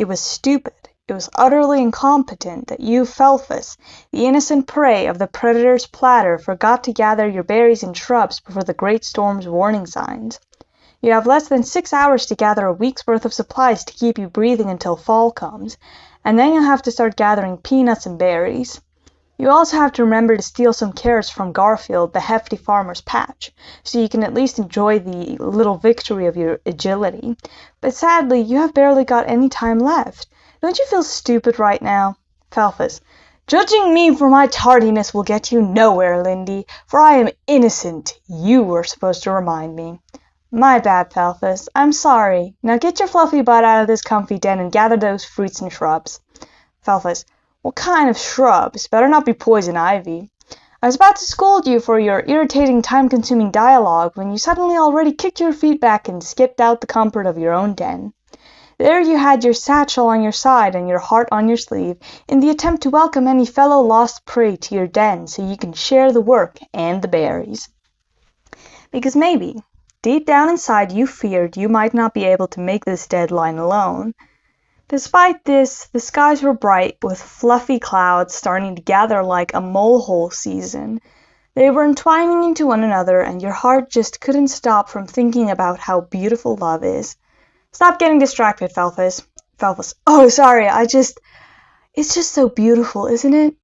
It was stupid. It was utterly incompetent that you, Felfis, the innocent prey of the predator's platter, forgot to gather your berries and shrubs before the great storm's warning signs. You have less than 6 hours to gather a week's worth of supplies to keep you breathing until fall comes, and then you'll have to start gathering peanuts and berries. You also have to remember to steal some carrots from Garfield, the hefty farmer's patch, so you can at least enjoy the little victory of your agility. But sadly, you have barely got any time left. Don't you feel stupid right now? Felfis. Judging me for my tardiness will get you nowhere, Lindy, for I am innocent. You were supposed to remind me. My bad, Felfis. I'm sorry. Now get your fluffy butt out of this comfy den and gather those fruits and shrubs. Felfis. What kind of shrubs? Better not be poison ivy. I was about to scold you for your irritating, time-consuming dialogue when you suddenly already kicked your feet back and skipped out the comfort of your own den. There you had your satchel on your side and your heart on your sleeve in the attempt to welcome any fellow lost prey to your den so you can share the work and the berries. Because maybe, deep down inside, you feared you might not be able to make this deadline alone. Despite this, the skies were bright, with fluffy clouds starting to gather like a mole-hole season. They were entwining into one another, and your heart just couldn't stop from thinking about how beautiful love is. Stop getting distracted, Felfis. Felfis. Oh, sorry, it's just so beautiful, isn't it?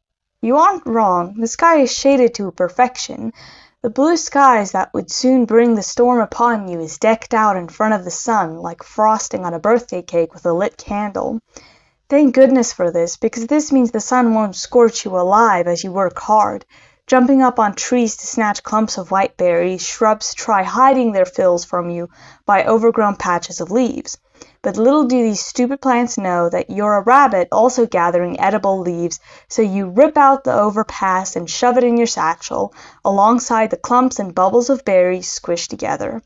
You aren't wrong. The sky is shaded to perfection. The blue skies that would soon bring the storm upon you is decked out in front of the sun like frosting on a birthday cake with a lit candle. Thank goodness for this, because this means the sun won't scorch you alive as you work hard, jumping up on trees to snatch clumps of white berries, shrubs try hiding their fills from you by overgrown patches of leaves. But little do these stupid plants know that you're a rabbit also gathering edible leaves, so you rip out the overpass and shove it in your satchel, alongside the clumps and bubbles of berries squished together.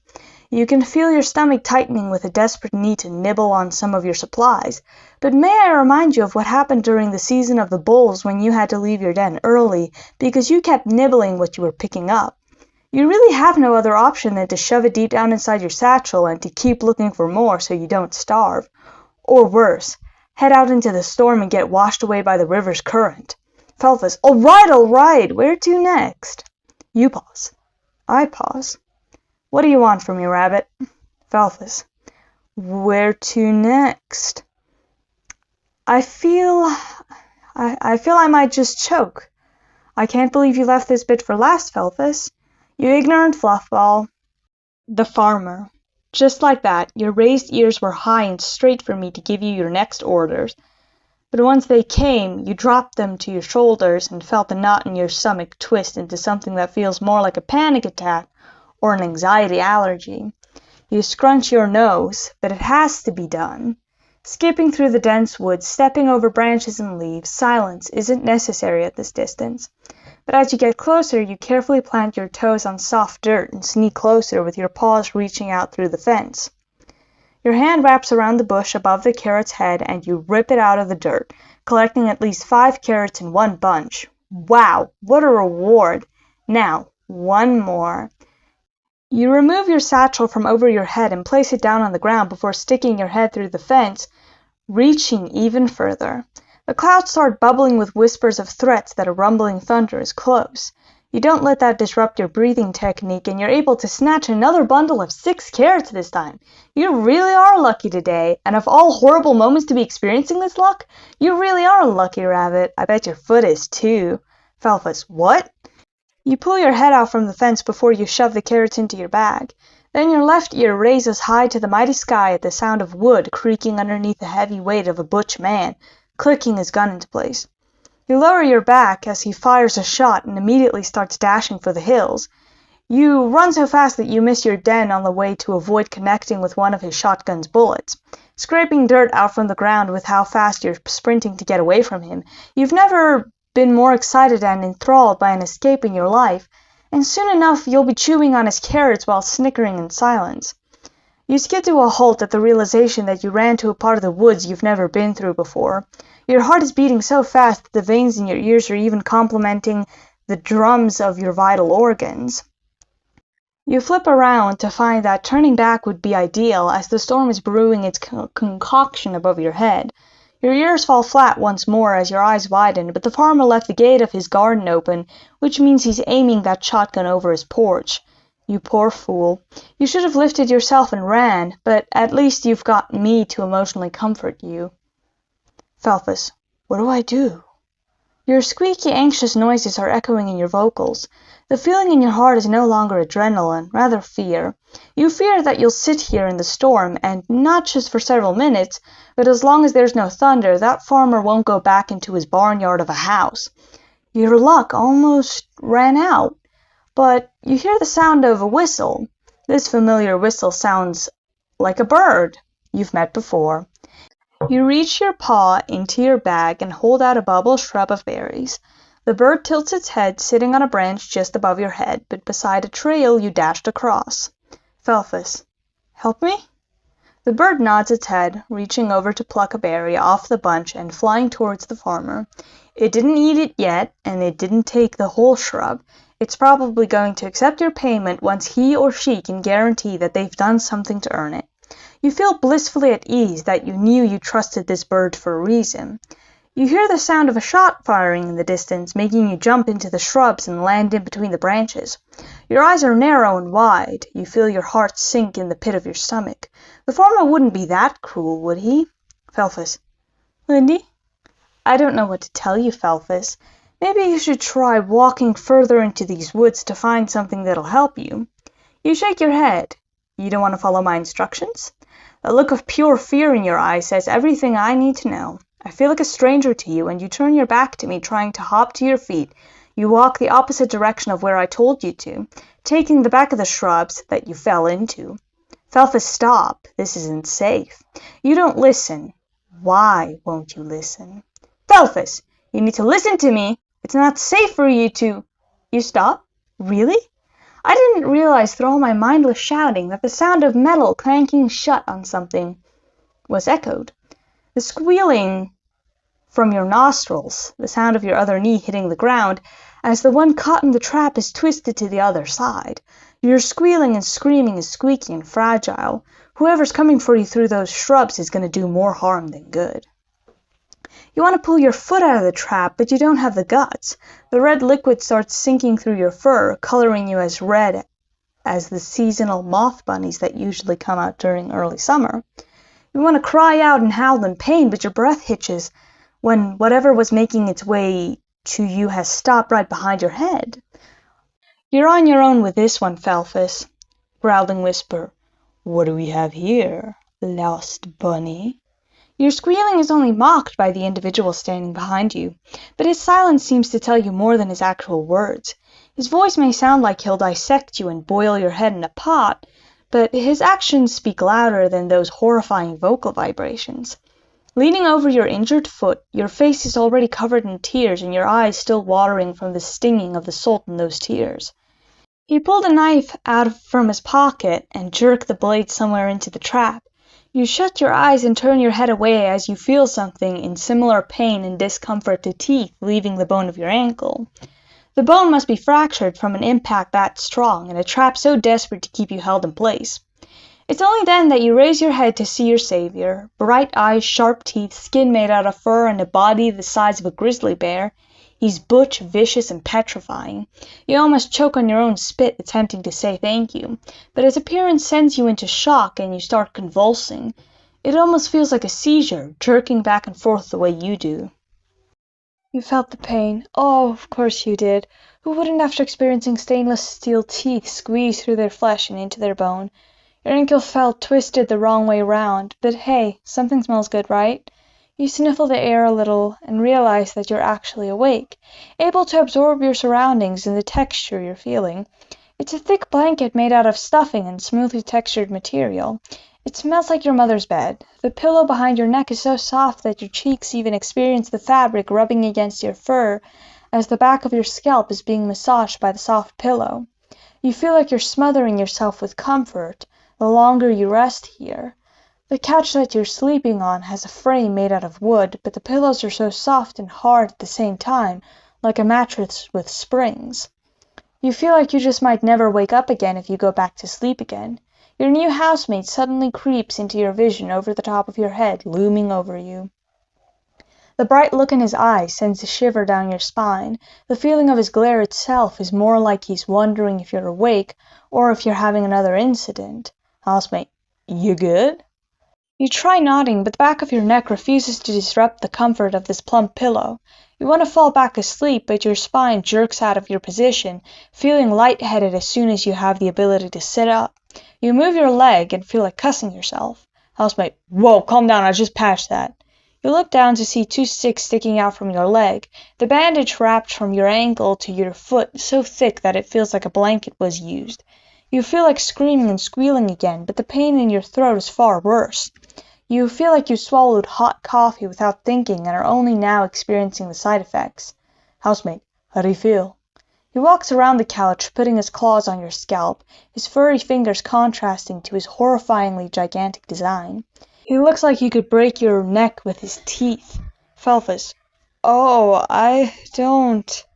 You can feel your stomach tightening with a desperate need to nibble on some of your supplies. But may I remind you of what happened during the season of the bulls when you had to leave your den early because you kept nibbling what you were picking up. You really have no other option than to shove it deep down inside your satchel and to keep looking for more so you don't starve. Or worse, head out into the storm and get washed away by the river's current. Felfis. All right, where to next? You pause. I pause. What do you want from me, Rabbit? Felfis. Where to next? I feel I might just choke. I can't believe you left this bit for last, Felfis. You ignorant fluffball. The farmer. Just like that, your raised ears were high and straight for me to give you your next orders. But once they came, you dropped them to your shoulders and felt the knot in your stomach twist into something that feels more like a panic attack or an anxiety allergy. You scrunch your nose, but it has to be done. Skipping through the dense woods, stepping over branches and leaves, silence isn't necessary at this distance. But as you get closer, you carefully plant your toes on soft dirt and sneak closer with your paws reaching out through the fence. Your hand wraps around the bush above the carrot's head and you rip it out of the dirt, collecting at least 5 carrots in one bunch. Wow, what a reward! Now, one more. You remove your satchel from over your head and place it down on the ground before sticking your head through the fence, reaching even further. The clouds start bubbling with whispers of threats that a rumbling thunder is close. You don't let that disrupt your breathing technique, and you're able to snatch another bundle of 6 carrots this time. You really are lucky today, and of all horrible moments to be experiencing this luck, you really are a lucky rabbit. I bet your foot is too. Felfis. What? You pull your head out from the fence before you shove the carrots into your bag. Then your left ear raises high to the mighty sky at the sound of wood creaking underneath the heavy weight of a butch man, clicking his gun into place. You lower your back as he fires a shot and immediately starts dashing for the hills. You run so fast that you miss your den on the way to avoid connecting with one of his shotgun's bullets. Scraping dirt out from the ground with how fast you're sprinting to get away from him, you've never been more excited and enthralled by an escape in your life, and soon enough you'll be chewing on his carrots while snickering in silence. You skid to a halt at the realization that you ran to a part of the woods you've never been through before. Your heart is beating so fast that the veins in your ears are even complementing the drums of your vital organs. You flip around to find that turning back would be ideal, as the storm is brewing its concoction above your head. Your ears fall flat once more as your eyes widen, but the farmer left the gate of his garden open, which means he's aiming that shotgun over his porch. You poor fool. You should have lifted yourself and ran, but at least you've got me to emotionally comfort you. Felfis, what do I do? Your squeaky, anxious noises are echoing in your vocals. The feeling in your heart is no longer adrenaline, rather fear. You fear that you'll sit here in the storm, and not just for several minutes, but as long as there's no thunder, that farmer won't go back into his barnyard of a house. Your luck almost ran out, but you hear the sound of a whistle. This familiar whistle sounds like a bird you've met before. You reach your paw into your bag and hold out a bubble shrub of berries. The bird tilts its head, sitting on a branch just above your head, but beside a trail you dashed across. Felfis, help me? The bird nods its head, reaching over to pluck a berry off the bunch and flying towards the farmer. It didn't eat it yet, and it didn't take the whole shrub. It's probably going to accept your payment once he or she can guarantee that they've done something to earn it. You feel blissfully at ease that you knew you trusted this bird for a reason. You hear the sound of a shot firing in the distance, making you jump into the shrubs and land in between the branches. Your eyes are narrow and wide. You feel your heart sink in the pit of your stomach. The farmer wouldn't be that cruel, would he? Felfis, Lindy? I don't know what to tell you, Felfis. Maybe you should try walking further into these woods to find something that'll help you. You shake your head. You don't want to follow my instructions? The look of pure fear in your eyes says everything I need to know. I feel like a stranger to you, and you turn your back to me, trying to hop to your feet. You walk the opposite direction of where I told you to, taking the back of the shrubs that you fell into. Felfis, stop. This isn't safe. You don't listen. Why won't you listen? Felfis, you need to listen to me. It's not safe for you to... You stop? Really? I didn't realize through all my mindless shouting that the sound of metal clanking shut on something was echoed. The squealing from your nostrils, the sound of your other knee hitting the ground, as the one caught in the trap is twisted to the other side. Your squealing and screaming is squeaky and fragile. Whoever's coming for you through those shrubs is going to do more harm than good. You want to pull your foot out of the trap, but you don't have the guts. The red liquid starts sinking through your fur, coloring you as red as the seasonal moth bunnies that usually come out during early summer. You want to cry out and howl in pain, but your breath hitches when whatever was making its way to you has stopped right behind your head. You're on your own with this one, Felfis. Growling whisper. What do we have here, lost bunny? Your squealing is only mocked by the individual standing behind you, but his silence seems to tell you more than his actual words. His voice may sound like he'll dissect you and boil your head in a pot, but his actions speak louder than those horrifying vocal vibrations. Leaning over your injured foot, your face is already covered in tears and your eyes still watering from the stinging of the salt in those tears. He pulled a knife out from his pocket and jerked the blade somewhere into the trap. You shut your eyes and turn your head away as you feel something in similar pain and discomfort to teeth leaving the bone of your ankle. The bone must be fractured from an impact that strong and a trap so desperate to keep you held in place. It's only then that you raise your head to see your savior. Bright eyes, sharp teeth, skin made out of fur, and a body the size of a grizzly bear. He's butch, vicious, and petrifying. You almost choke on your own spit attempting to say thank you, but his appearance sends you into shock and you start convulsing. It almost feels like a seizure, jerking back and forth the way you do. You felt the pain. Oh, of course you did. Who wouldn't after experiencing stainless steel teeth squeeze through their flesh and into their bone? Your ankle felt twisted the wrong way round, but hey, something smells good, right? You sniffle the air a little and realize that you're actually awake, able to absorb your surroundings and the texture you're feeling. It's a thick blanket made out of stuffing and smoothly textured material. It smells like your mother's bed. The pillow behind your neck is so soft that your cheeks even experience the fabric rubbing against your fur as the back of your scalp is being massaged by the soft pillow. You feel like you're smothering yourself with comfort the longer you rest here. The couch that you're sleeping on has a frame made out of wood, but the pillows are so soft and hard at the same time, like a mattress with springs. You feel like you just might never wake up again if you go back to sleep again. Your new housemate suddenly creeps into your vision over the top of your head, looming over you. The bright look in his eyes sends a shiver down your spine. The feeling of his glare itself is more like he's wondering if you're awake or if you're having another incident. Housemate, you good? You try nodding, but the back of your neck refuses to disrupt the comfort of this plump pillow. You want to fall back asleep, but your spine jerks out of your position, feeling lightheaded as soon as you have the ability to sit up. You move your leg and feel like cussing yourself. Housemate, whoa, calm down, I just patched that. You look down to see 2 sticks sticking out from your leg, the bandage wrapped from your ankle to your foot so thick that it feels like a blanket was used. You feel like screaming and squealing again, but the pain in your throat is far worse. You feel like you swallowed hot coffee without thinking and are only now experiencing the side effects. Housemate, how do you feel? He walks around the couch, putting his claws on your scalp, his furry fingers contrasting to his horrifyingly gigantic design. He looks like he could break your neck with his teeth. Felfis, oh, I don't.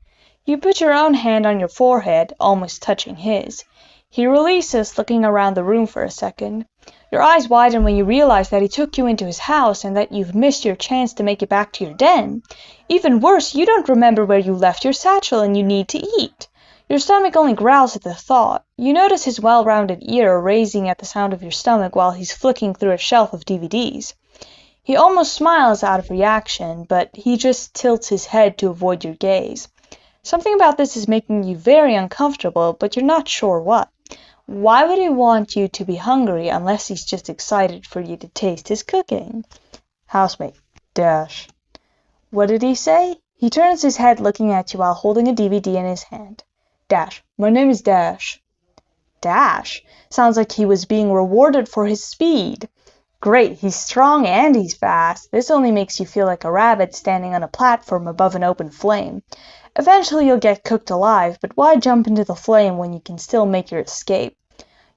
You put your own hand on your forehead, almost touching his. He releases, looking around the room for a second. Your eyes widen when you realize that he took you into his house and that you've missed your chance to make it back to your den. Even worse, you don't remember where you left your satchel and you need to eat. Your stomach only growls at the thought. You notice his well-rounded ear raising at the sound of your stomach while he's flicking through a shelf of DVDs. He almost smiles out of reaction, but he just tilts his head to avoid your gaze. Something about this is making you very uncomfortable, but you're not sure what. Why would he want you to be hungry unless he's just excited for you to taste his cooking? Housemate, Dash. What did he say? He turns his head looking at you while holding a DVD in his hand. Dash, my name is Dash. Dash? Sounds like he was being rewarded for his speed. Great, he's strong and he's fast. This only makes you feel like a rabbit standing on a platform above an open flame. Eventually you'll get cooked alive, but why jump into the flame when you can still make your escape?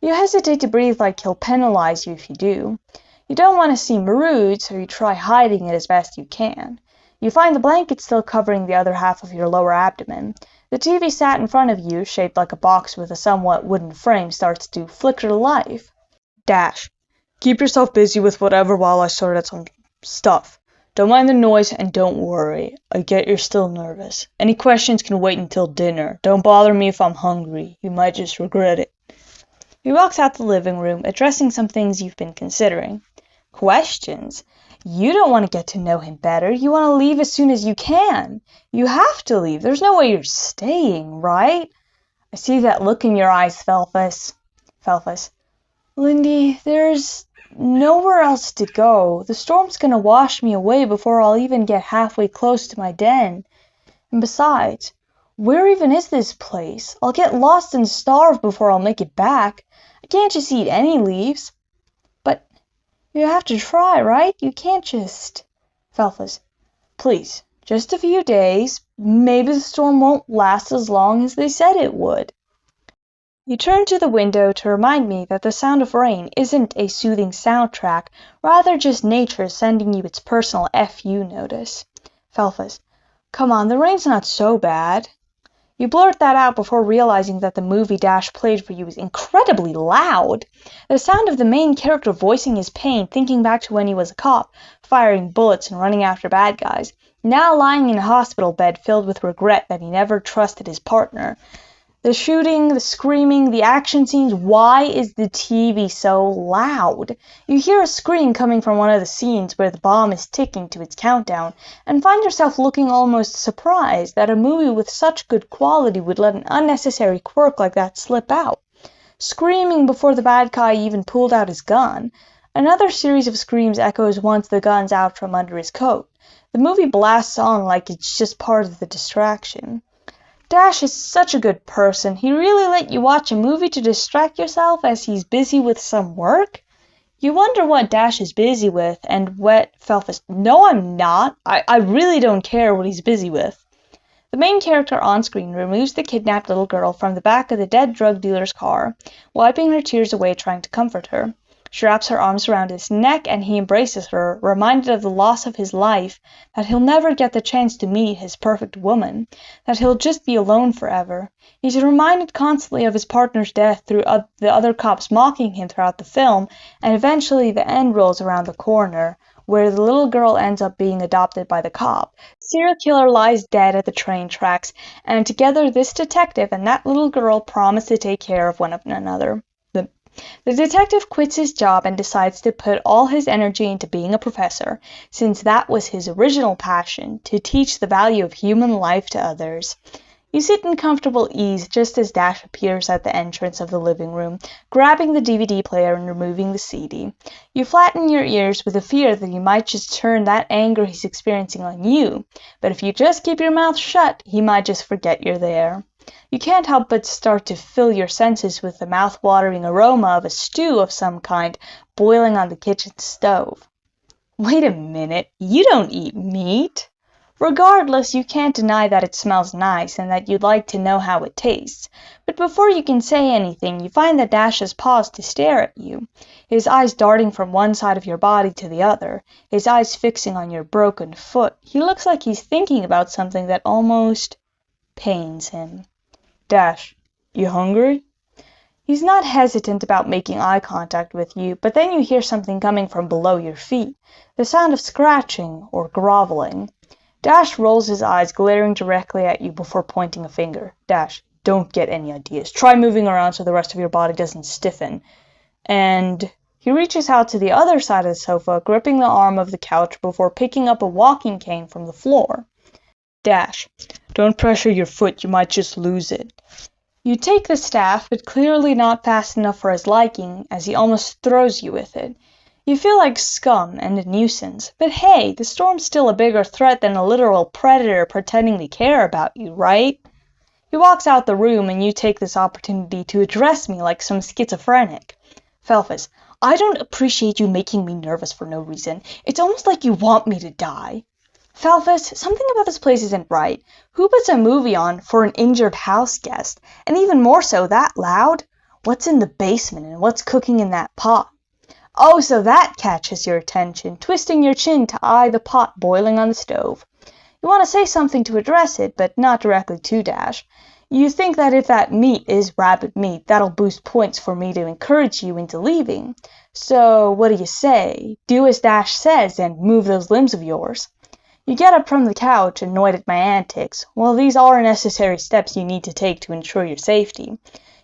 You hesitate to breathe like he'll penalize you if you do. You don't want to seem rude, so you try hiding it as best you can. You find the blanket still covering the other half of your lower abdomen. The TV sat in front of you, shaped like a box with a somewhat wooden frame, starts to flicker to life. Dash. Keep yourself busy with whatever while I sort out some stuff. Don't mind the noise and don't worry. I get you're still nervous. Any questions can wait until dinner. Don't bother me if I'm hungry. You might just regret it. He walks out the living room, addressing some things you've been considering. Questions? You don't want to get to know him better. You want to leave as soon as you can. You have to leave. There's no way you're staying, right? I see that look in your eyes, Felfis. Felfis. Lindy, there's nowhere else to go. The storm's gonna wash me away before I'll even get halfway close to my den. And besides, where even is this place? I'll get lost and starve before I'll make it back. I can't just eat any leaves. But you have to try, right? You can't just... Felfis, please, just a few days. Maybe the storm won't last as long as they said it would. You turn to the window to remind me that the sound of rain isn't a soothing soundtrack, rather just nature sending you its personal FU notice. Felfis, come on, the rain's not so bad. You blurt that out before realizing that the movie Dash played for you is incredibly loud. The sound of the main character voicing his pain, thinking back to when he was a cop, firing bullets and running after bad guys, now lying in a hospital bed filled with regret that he never trusted his partner. The shooting, the screaming, the action scenes, why is the TV so loud? You hear a scream coming from one of the scenes where the bomb is ticking to its countdown, and find yourself looking almost surprised that a movie with such good quality would let an unnecessary quirk like that slip out. Screaming before the bad guy even pulled out his gun. Another series of screams echoes once the gun's out from under his coat. The movie blasts on like it's just part of the distraction. Dash is such a good person. He really let you watch a movie to distract yourself as he's busy with some work? You wonder what Dash is busy with, and what Felfis... No, I'm not. I really don't care what he's busy with. The main character on screen removes the kidnapped little girl from the back of the dead drug dealer's car, wiping her tears away trying to comfort her. She wraps her arms around his neck and he embraces her, reminded of the loss of his life, that he'll never get the chance to meet his perfect woman, that he'll just be alone forever. He's reminded constantly of his partner's death through the other cops mocking him throughout the film, and eventually the end rolls around the corner, where the little girl ends up being adopted by the cop. The serial killer lies dead at the train tracks, and together this detective and that little girl promise to take care of one another. The detective quits his job and decides to put all his energy into being a professor, since that was his original passion, to teach the value of human life to others. You sit in comfortable ease just as Dash appears at the entrance of the living room, grabbing the DVD player and removing the CD. You flatten your ears with the fear that he might just turn that anger he's experiencing on you, but if you just keep your mouth shut, he might just forget you're there. You can't help but start to fill your senses with the mouth-watering aroma of a stew of some kind boiling on the kitchen stove. Wait a minute, you don't eat meat? Regardless, you can't deny that it smells nice and that you'd like to know how it tastes. But before you can say anything, you find that Dash has paused to stare at you, his eyes darting from one side of your body to the other, his eyes fixing on your broken foot. He looks like he's thinking about something that almost pains him. Dash, you hungry? He's not hesitant about making eye contact with you, but then you hear something coming from below your feet, the sound of scratching or groveling. Dash rolls his eyes, glaring directly at you before pointing a finger. Dash, don't get any ideas. Try moving around so the rest of your body doesn't stiffen. And he reaches out to the other side of the sofa, gripping the arm of the couch before picking up a walking cane from the floor. Dash, don't pressure your foot, you might just lose it. You take the staff, but clearly not fast enough for his liking, as he almost throws you with it. You feel like scum and a nuisance, but hey, the storm's still a bigger threat than a literal predator pretending to care about you, right? He walks out the room, and you take this opportunity to address me like some schizophrenic. Felfis, I don't appreciate you making me nervous for no reason. It's almost like you want me to die. Felfis, something about this place isn't right. Who puts a movie on for an injured house guest? And even more so, that loud? What's in the basement and what's cooking in that pot? Oh, so that catches your attention, twisting your chin to eye the pot boiling on the stove. You want to say something to address it, but not directly to Dash. You think that if that meat is rabbit meat, that'll boost points for me to encourage you into leaving. So, what do you say? Do as Dash says and move those limbs of yours. You get up from the couch, annoyed at my antics. Well, these are necessary steps you need to take to ensure your safety.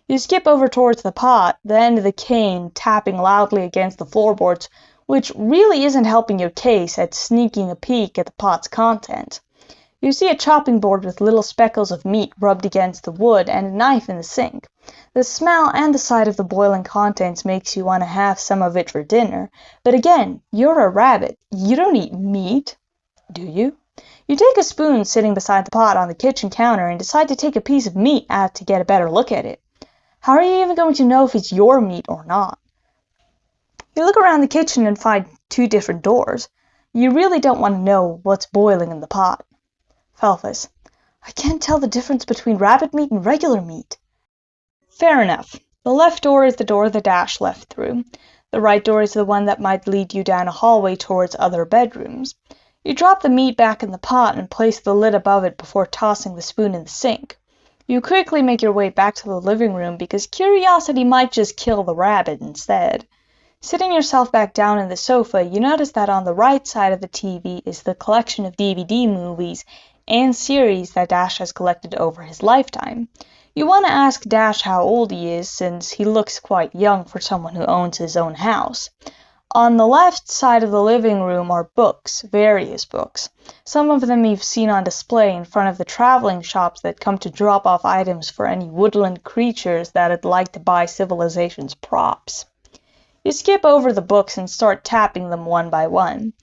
You skip over towards the pot, the end of the cane tapping loudly against the floorboards, which really isn't helping your case at sneaking a peek at the pot's content. You see a chopping board with little speckles of meat rubbed against the wood and a knife in the sink. The smell and the sight of the boiling contents makes you want to have some of it for dinner, but again, you're a rabbit. You don't eat meat. Do you? You take a spoon sitting beside the pot on the kitchen counter and decide to take a piece of meat out to get a better look at it. How are you even going to know if it's your meat or not? You look around the kitchen and find 2 different doors. You really don't want to know what's boiling in the pot. Felfis, I can't tell the difference between rabbit meat and regular meat. Fair enough. The left door is the door the Dash left through. The right door is the one that might lead you down a hallway towards other bedrooms. You drop the meat back in the pot and place the lid above it before tossing the spoon in the sink. You quickly make your way back to the living room because curiosity might just kill the rabbit instead. Sitting yourself back down in the sofa, you notice that on the right side of the TV is the collection of DVD movies and series that Dash has collected over his lifetime. You want to ask Dash how old he is, since he looks quite young for someone who owns his own house. On the left side of the living room are books, various books. Some of them you've seen on display in front of the traveling shops that come to drop off items for any woodland creatures that'd like to buy civilization's props. You skip over the books and start tapping them one by one.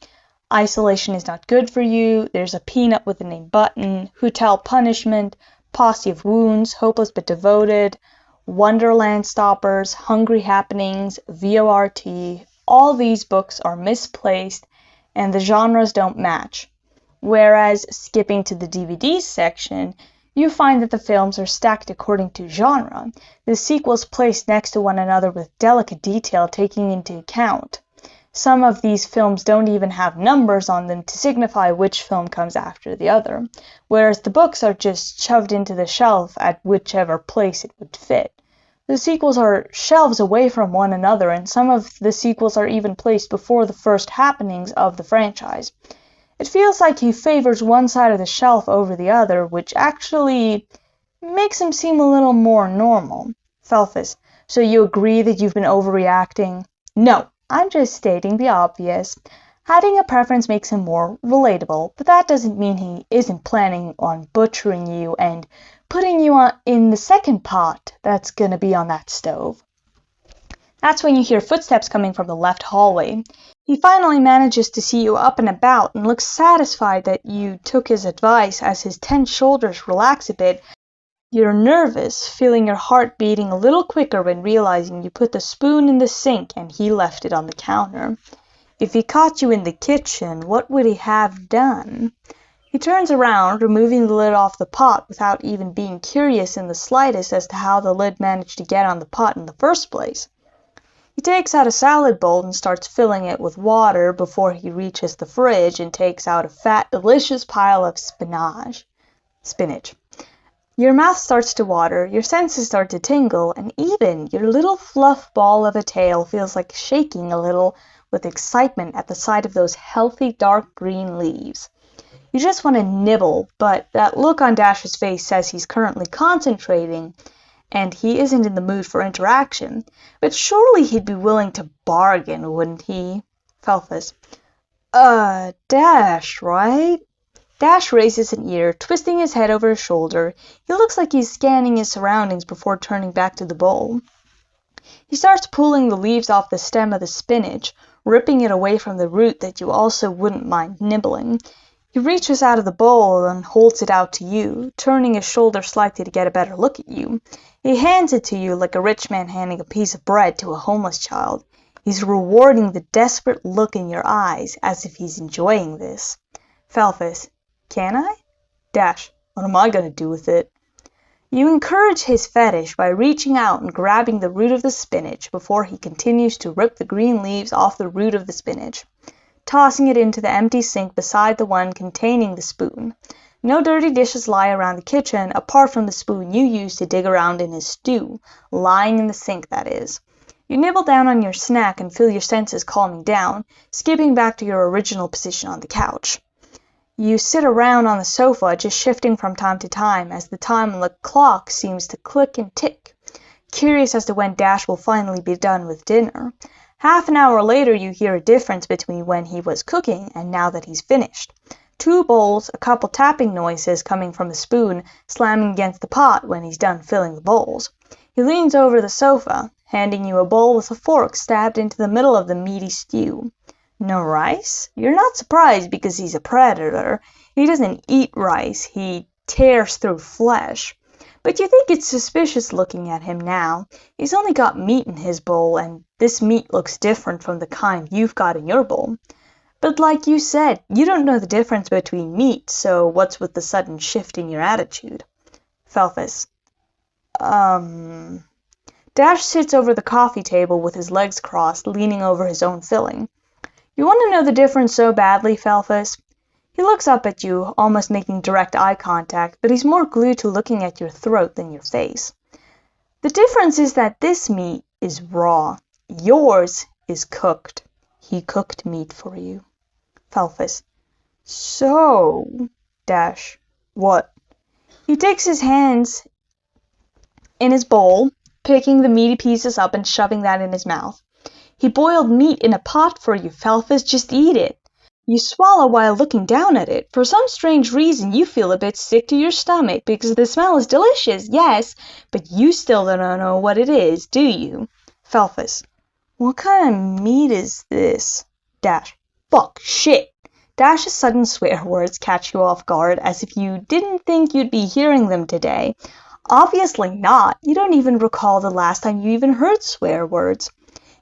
Isolation is not good for you, there's a peanut with the name Button, Hotel Punishment, Posse of Wounds, Hopeless but Devoted, Wonderland Stoppers, Hungry Happenings, VORT. All these books are misplaced and the genres don't match. Whereas, skipping to the DVD section, You find that the films are stacked according to genre, the sequels placed next to one another with delicate detail taking into account. Some of these films don't even have numbers on them to signify which film comes after the other, whereas the books are just shoved into the shelf at whichever place it would fit. The sequels are shelves away from one another, and some of the sequels are even placed before the first happenings of the franchise. It feels like he favors one side of the shelf over the other, which actually makes him seem a little more normal. Felfis, so you agree that you've been overreacting? No, I'm just stating the obvious. Having a preference makes him more relatable, but that doesn't mean he isn't planning on butchering you and putting you in the second pot that's gonna be on that stove. That's when you hear footsteps coming from the left hallway. He finally manages to see you up and about and looks satisfied that you took his advice as his tense shoulders relax a bit. You're nervous, feeling your heart beating a little quicker when realizing you put the spoon in the sink and he left it on the counter. If he caught you in the kitchen, what would he have done? He turns around, removing the lid off the pot without even being curious in the slightest as to how the lid managed to get on the pot in the first place. He takes out a salad bowl and starts filling it with water before he reaches the fridge and takes out a fat, delicious pile of spinach. Your mouth starts to water, your senses start to tingle, and even your little fluff ball of a tail feels like shaking a little with excitement at the sight of those healthy dark green leaves. You just want to nibble, but that look on Dash's face says he's currently concentrating, and he isn't in the mood for interaction. But surely he'd be willing to bargain, wouldn't he? Felfis. Dash, right? Dash raises an ear, twisting his head over his shoulder. He looks like he's scanning his surroundings before turning back to the bowl. He starts pulling the leaves off the stem of the spinach, ripping it away from the root that you also wouldn't mind nibbling. He reaches out of the bowl and holds it out to you, turning his shoulder slightly to get a better look at you. He hands it to you like a rich man handing a piece of bread to a homeless child. He's rewarding the desperate look in your eyes as if he's enjoying this. Felfis. Can I? Dash. What am I going to do with it? You encourage his fetish by reaching out and grabbing the root of the spinach before he continues to rip the green leaves off the root of the spinach, tossing it into the empty sink beside the one containing the spoon. No dirty dishes lie around the kitchen apart from the spoon you used to dig around in his stew, lying in the sink, that is. You nibble down on your snack and feel your senses calming down, skipping back to your original position on the couch. You sit around on the sofa, just shifting from time to time as the time on the clock seems to click and tick, curious as to when Dash will finally be done with dinner. Half an hour later, you hear a difference between when he was cooking and now that he's finished. 2 bowls, a couple tapping noises coming from the spoon slamming against the pot when he's done filling the bowls. He leans over the sofa, handing you a bowl with a fork stabbed into the middle of the meaty stew. No rice? You're not surprised because he's a predator. He doesn't eat rice, he tears through flesh. But you think it's suspicious looking at him now. He's only got meat in his bowl, and this meat looks different from the kind you've got in your bowl. But like you said, you don't know the difference between meat, so what's with the sudden shift in your attitude? Felfis. Dash sits over the coffee table with his legs crossed, leaning over his own filling. You want to know the difference so badly, Felfis? He looks up at you, almost making direct eye contact, but he's more glued to looking at your throat than your face. The difference is that this meat is raw. Yours is cooked. He cooked meat for you. Felfis. So, Dash, what? He takes his hands in his bowl, picking the meaty pieces up and shoving that in his mouth. He boiled meat in a pot for you, Felfis. Just eat it. You swallow while looking down at it. For some strange reason, you feel a bit sick to your stomach because the smell is delicious, yes, but you still don't know what it is, do you? Felfis. What kind of meat is this? Dash. Fuck, shit. Dash's sudden swear words catch you off guard, as if you didn't think you'd be hearing them today. Obviously not. You don't even recall the last time you even heard swear words.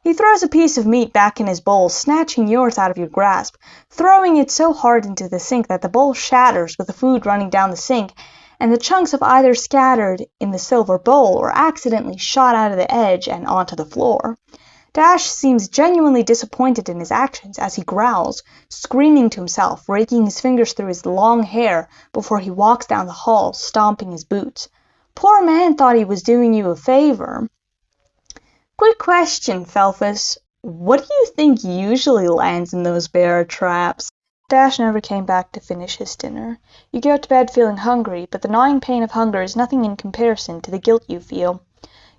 He throws a piece of meat back in his bowl, snatching yours out of your grasp, throwing it so hard into the sink that the bowl shatters with the food running down the sink, and the chunks of either scattered in the silver bowl or accidentally shot out of the edge and onto the floor. Dash seems genuinely disappointed in his actions as he growls, screaming to himself, raking his fingers through his long hair before he walks down the hall, stomping his boots. Poor man thought he was doing you a favor. Quick question, Felfis. What do you think usually lands in those bear traps? Dash never came back to finish his dinner. You go to bed feeling hungry, but the gnawing pain of hunger is nothing in comparison to the guilt you feel.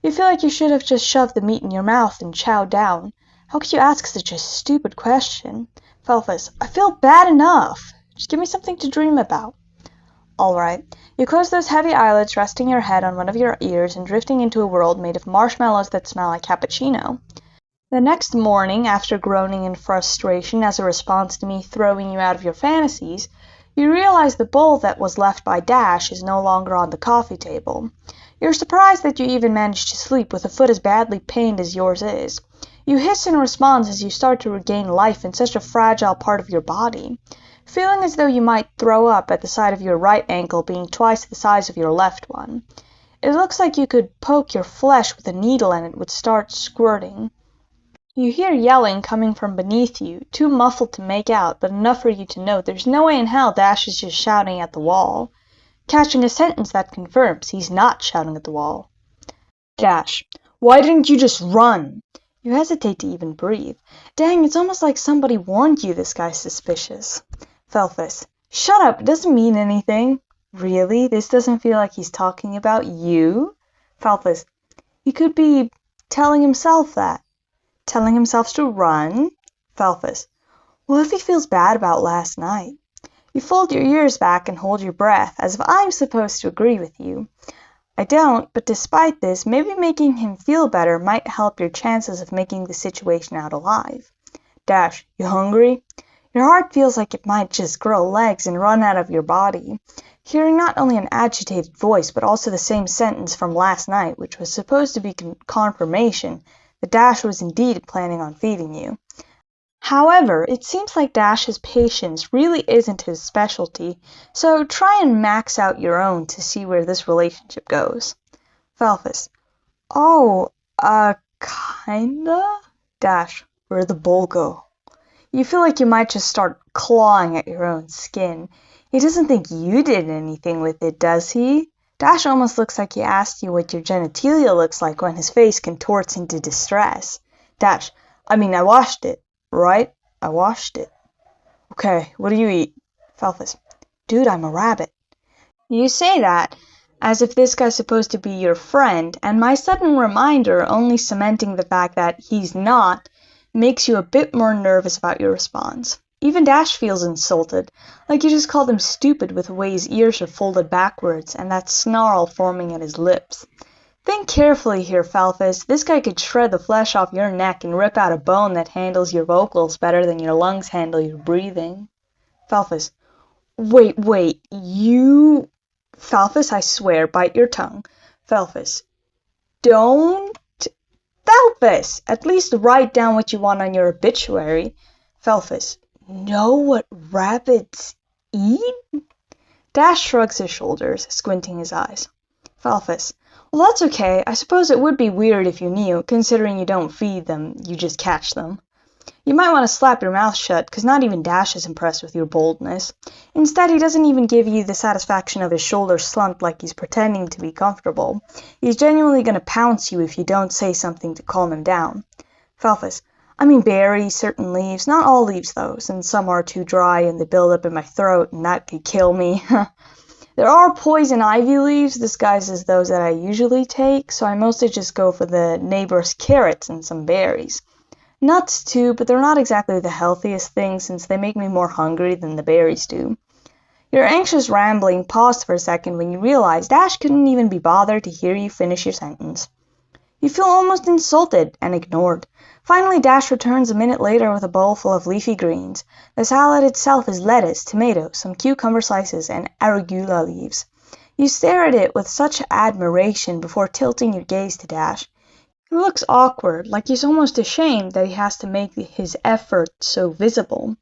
You feel like you should have just shoved the meat in your mouth and chowed down. How could you ask such a stupid question? Felfis, I feel bad enough. Just give me something to dream about. All right. You close those heavy eyelids, resting your head on one of your ears and drifting into a world made of marshmallows that smell like cappuccino. The next morning, after groaning in frustration as a response to me throwing you out of your fantasies, you realize the bowl that was left by Dash is no longer on the coffee table. You're surprised that you even managed to sleep with a foot as badly pained as yours is. You hiss in response as you start to regain life in such a fragile part of your body, feeling as though you might throw up at the sight of your right ankle being twice the size of your left one. It looks like you could poke your flesh with a needle and it would start squirting. You hear yelling coming from beneath you, too muffled to make out, but enough for you to know there's no way in hell Dash is just shouting at the wall. Catching a sentence that confirms he's not shouting at the wall. Dash, why didn't you just run? You hesitate to even breathe. Dang, it's almost like somebody warned you this guy's suspicious. Felfis, shut up, it doesn't mean anything. Really? This doesn't feel like he's talking about you? Felfis, he could be telling himself that. Telling himself to run? Felfis, well, if he feels bad about last night. You fold your ears back and hold your breath, as if I'm supposed to agree with you. I don't, but despite this, maybe making him feel better might help your chances of making the situation out alive. Dash, you hungry? Your heart feels like it might just grow legs and run out of your body. Hearing not only an agitated voice, but also the same sentence from last night, which was supposed to be confirmation that Dash was indeed planning on feeding you. However, it seems like Dash's patience really isn't his specialty, so try and max out your own to see where this relationship goes. Felfis, oh, kinda? Dash, where'd the bowl go? You feel like you might just start clawing at your own skin. He doesn't think you did anything with it, does he? Dash almost looks like he asked you what your genitalia looks like when his face contorts into distress. Dash, I washed it, right? I washed it. Okay, what do you eat? Felfis, dude, I'm a rabbit. You say that as if this guy's supposed to be your friend, and my sudden reminder only cementing the fact that he's not makes you a bit more nervous about your response. Even Dash feels insulted, like you just called him stupid with the way his ears are folded backwards and that snarl forming at his lips. Think carefully here, Felfis. This guy could shred the flesh off your neck and rip out a bone that handles your vocals better than your lungs handle your breathing. Felfis, wait, you... Felfis, I swear, bite your tongue. Felfis, don't... Felfis, at least write down what you want on your obituary. Felfis, know what rabbits eat? Dash shrugs his shoulders, squinting his eyes. Felfis, well, that's okay. I suppose it would be weird if you knew, considering you don't feed them, you just catch them. You might want to slap your mouth shut, because not even Dash is impressed with your boldness. Instead, he doesn't even give you the satisfaction of his shoulders slumped like he's pretending to be comfortable. He's genuinely going to pounce you if you don't say something to calm him down. Felfis, berries, certain leaves, not all leaves though, since some are too dry and they build up in my throat and that could kill me. There are poison ivy leaves disguised as those that I usually take, so I mostly just go for the neighbor's carrots and some berries. Nuts too, but they're not exactly the healthiest thing since they make me more hungry than the berries do. Your anxious rambling paused for a second when you realized Dash couldn't even be bothered to hear you finish your sentence. You feel almost insulted and ignored. Finally, Dash returns a minute later with a bowl full of leafy greens. The salad itself is lettuce, tomatoes, some cucumber slices, and arugula leaves. You stare at it with such admiration before tilting your gaze to Dash. He looks awkward, like he's almost ashamed that he has to make his effort so visible.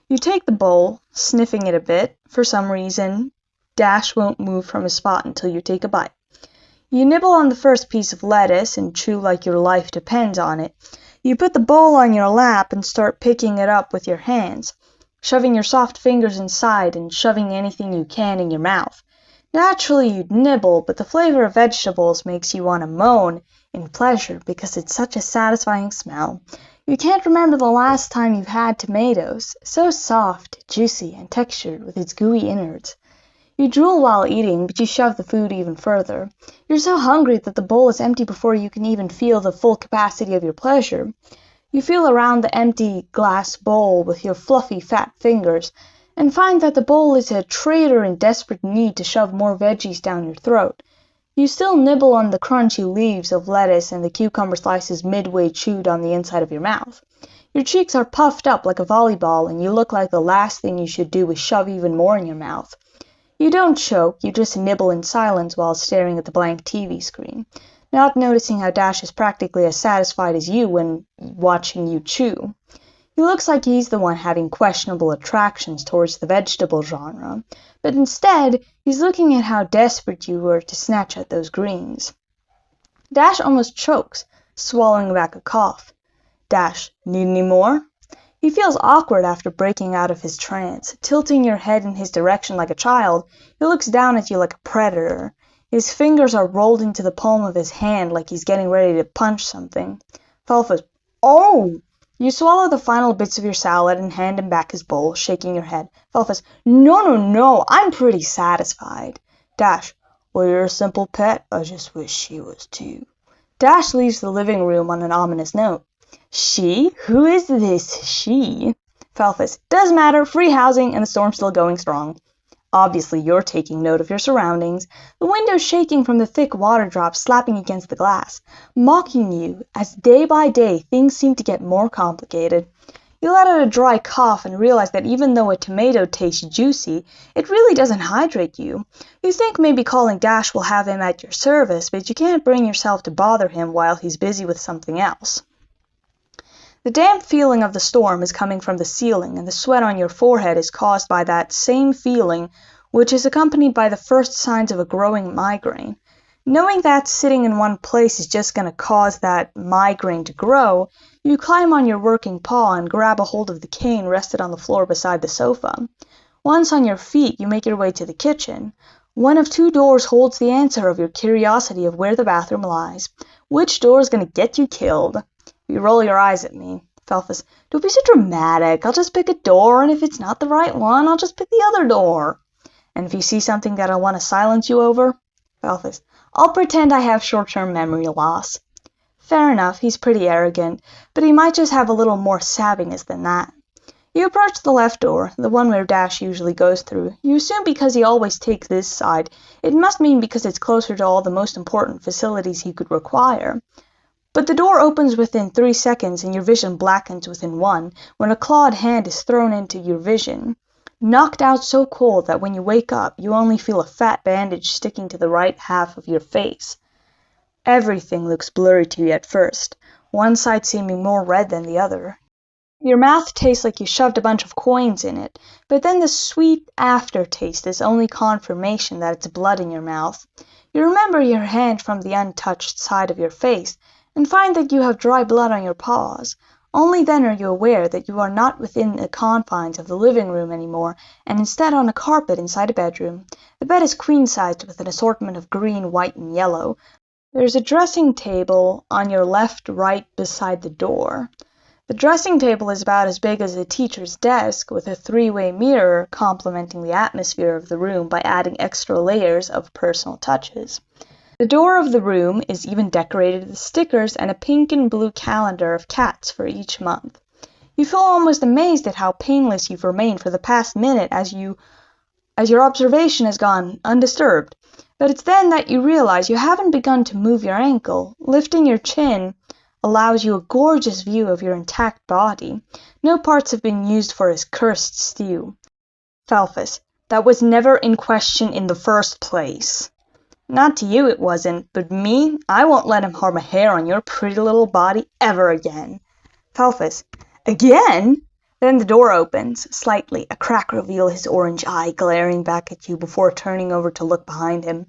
You take the bowl, sniffing it a bit, for some reason, Dash won't move from his spot until you take a bite. You nibble on the first piece of lettuce and chew like your life depends on it. You put the bowl on your lap and start picking it up with your hands, shoving your soft fingers inside and shoving anything you can in your mouth. Naturally, you'd nibble, but the flavor of vegetables makes you want to moan in pleasure because it's such a satisfying smell. You can't remember the last time you've had tomatoes, so soft, juicy, and textured with its gooey innards. You drool while eating, but you shove the food even further. You're so hungry that the bowl is empty before you can even feel the full capacity of your pleasure. You feel around the empty glass bowl with your fluffy, fat fingers, and find that the bowl is a traitor in desperate need to shove more veggies down your throat. You still nibble on the crunchy leaves of lettuce and the cucumber slices midway chewed on the inside of your mouth. Your cheeks are puffed up like a volleyball, and you look like the last thing you should do is shove even more in your mouth. You don't choke, you just nibble in silence while staring at the blank TV screen, not noticing how Dash is practically as satisfied as you when watching you chew. He looks like he's the one having questionable attractions towards the vegetable genre, but instead, he's looking at how desperate you were to snatch at those greens. Dash almost chokes, swallowing back a cough. Dash, need any more? He feels awkward after breaking out of his trance. Tilting your head in his direction like a child, he looks down at you like a predator. His fingers are rolled into the palm of his hand like he's getting ready to punch something. Felfis, oh! You swallow the final bits of your salad and hand him back his bowl, shaking your head. Felfis, no, I'm pretty satisfied. Dash, well, you're a simple pet. I just wish she was too. Dash leaves the living room on an ominous note. She? Who is this she? Felfis, doesn't matter, free housing and the storm's still going strong. Obviously, you're taking note of your surroundings, the windows shaking from the thick water drops slapping against the glass, mocking you as day by day things seem to get more complicated. You let out a dry cough and realize that even though a tomato tastes juicy, it really doesn't hydrate you. You think maybe calling Dash will have him at your service, but you can't bring yourself to bother him while he's busy with something else. The damp feeling of the storm is coming from the ceiling, and the sweat on your forehead is caused by that same feeling, which is accompanied by the first signs of a growing migraine. Knowing that sitting in one place is just going to cause that migraine to grow, you climb on your working paw and grab a hold of the cane rested on the floor beside the sofa. Once on your feet, you make your way to the kitchen. One of two doors holds the answer of your curiosity of where the bathroom lies. Which door is going to get you killed? You roll your eyes at me. Felfis, don't be so dramatic. I'll just pick a door, and if it's not the right one, I'll just pick the other door. And if you see something that I want to silence you over? Felfis, I'll pretend I have short-term memory loss. Fair enough, he's pretty arrogant, but he might just have a little more savviness than that. You approach the left door, the one where Dash usually goes through. You assume because he always takes this side, it must mean because it's closer to all the most important facilities he could require. But the door opens within 3 seconds and your vision blackens within 1 when a clawed hand is thrown into your vision. Knocked out so cold that when you wake up, you only feel a fat bandage sticking to the right half of your face. Everything looks blurry to you at first, one side seeming more red than the other. Your mouth tastes like you shoved a bunch of coins in it, but then the sweet aftertaste is only confirmation that it's blood in your mouth. You remember your hand from the untouched side of your face, and find that you have dry blood on your paws. Only then are you aware that you are not within the confines of the living room anymore, and instead on a carpet inside a bedroom. The bed is queen-sized with an assortment of green, white, and yellow. There's a dressing table on your left right beside the door. The dressing table is about as big as a teacher's desk, with a 3-way mirror complementing the atmosphere of the room by adding extra layers of personal touches. The door of the room is even decorated with stickers and a pink and blue calendar of cats for each month. You feel almost amazed at how painless you've remained for the past minute as your observation has gone undisturbed. But it's then that you realize you haven't begun to move your ankle. Lifting your chin allows you a gorgeous view of your intact body. No parts have been used for his cursed stew. Felfis, that was never in question in the first place. Not to you it wasn't, but me, I won't let him harm a hair on your pretty little body ever again. Felfis, again? Then the door opens, slightly, a crack reveals his orange eye glaring back at you before turning over to look behind him.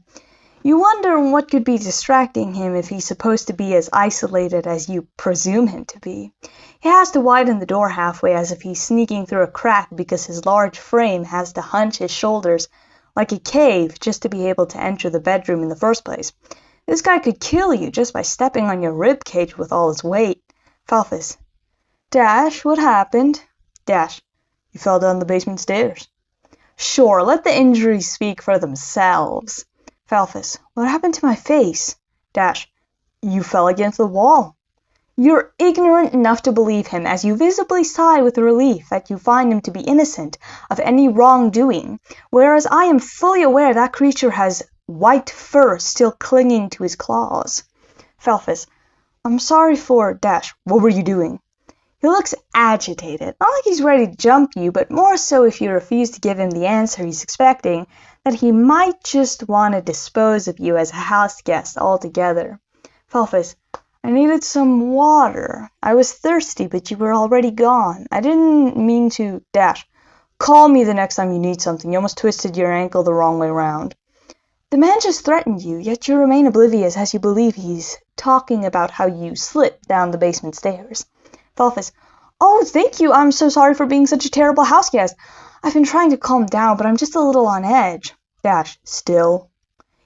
You wonder what could be distracting him if he's supposed to be as isolated as you presume him to be. He has to widen the door halfway as if he's sneaking through a crack because his large frame has to hunch his shoulders like a cave just to be able to enter the bedroom in the first place. This guy could kill you just by stepping on your rib cage with all his weight. Felfis. Dash, what happened? Dash. You fell down the basement stairs. Sure, let the injuries speak for themselves. Felfis. What happened to my face? Dash. You fell against the wall. You're ignorant enough to believe him, as you visibly sigh with relief that you find him to be innocent of any wrongdoing, whereas I am fully aware that creature has white fur still clinging to his claws. Felfis. I'm sorry for... Dash. What were you doing? He looks agitated, not like he's ready to jump you, but more so if you refuse to give him the answer he's expecting, that he might just want to dispose of you as a house guest altogether. Felfis. I needed some water. I was thirsty, but you were already gone. I didn't mean to... Dash. Call me the next time you need something. You almost twisted your ankle the wrong way round. The man just threatened you, yet you remain oblivious as you believe he's talking about how you slipped down the basement stairs. Felfis. Oh, thank you. I'm so sorry for being such a terrible house guest. I've been trying to calm down, but I'm just a little on edge. Dash. Still.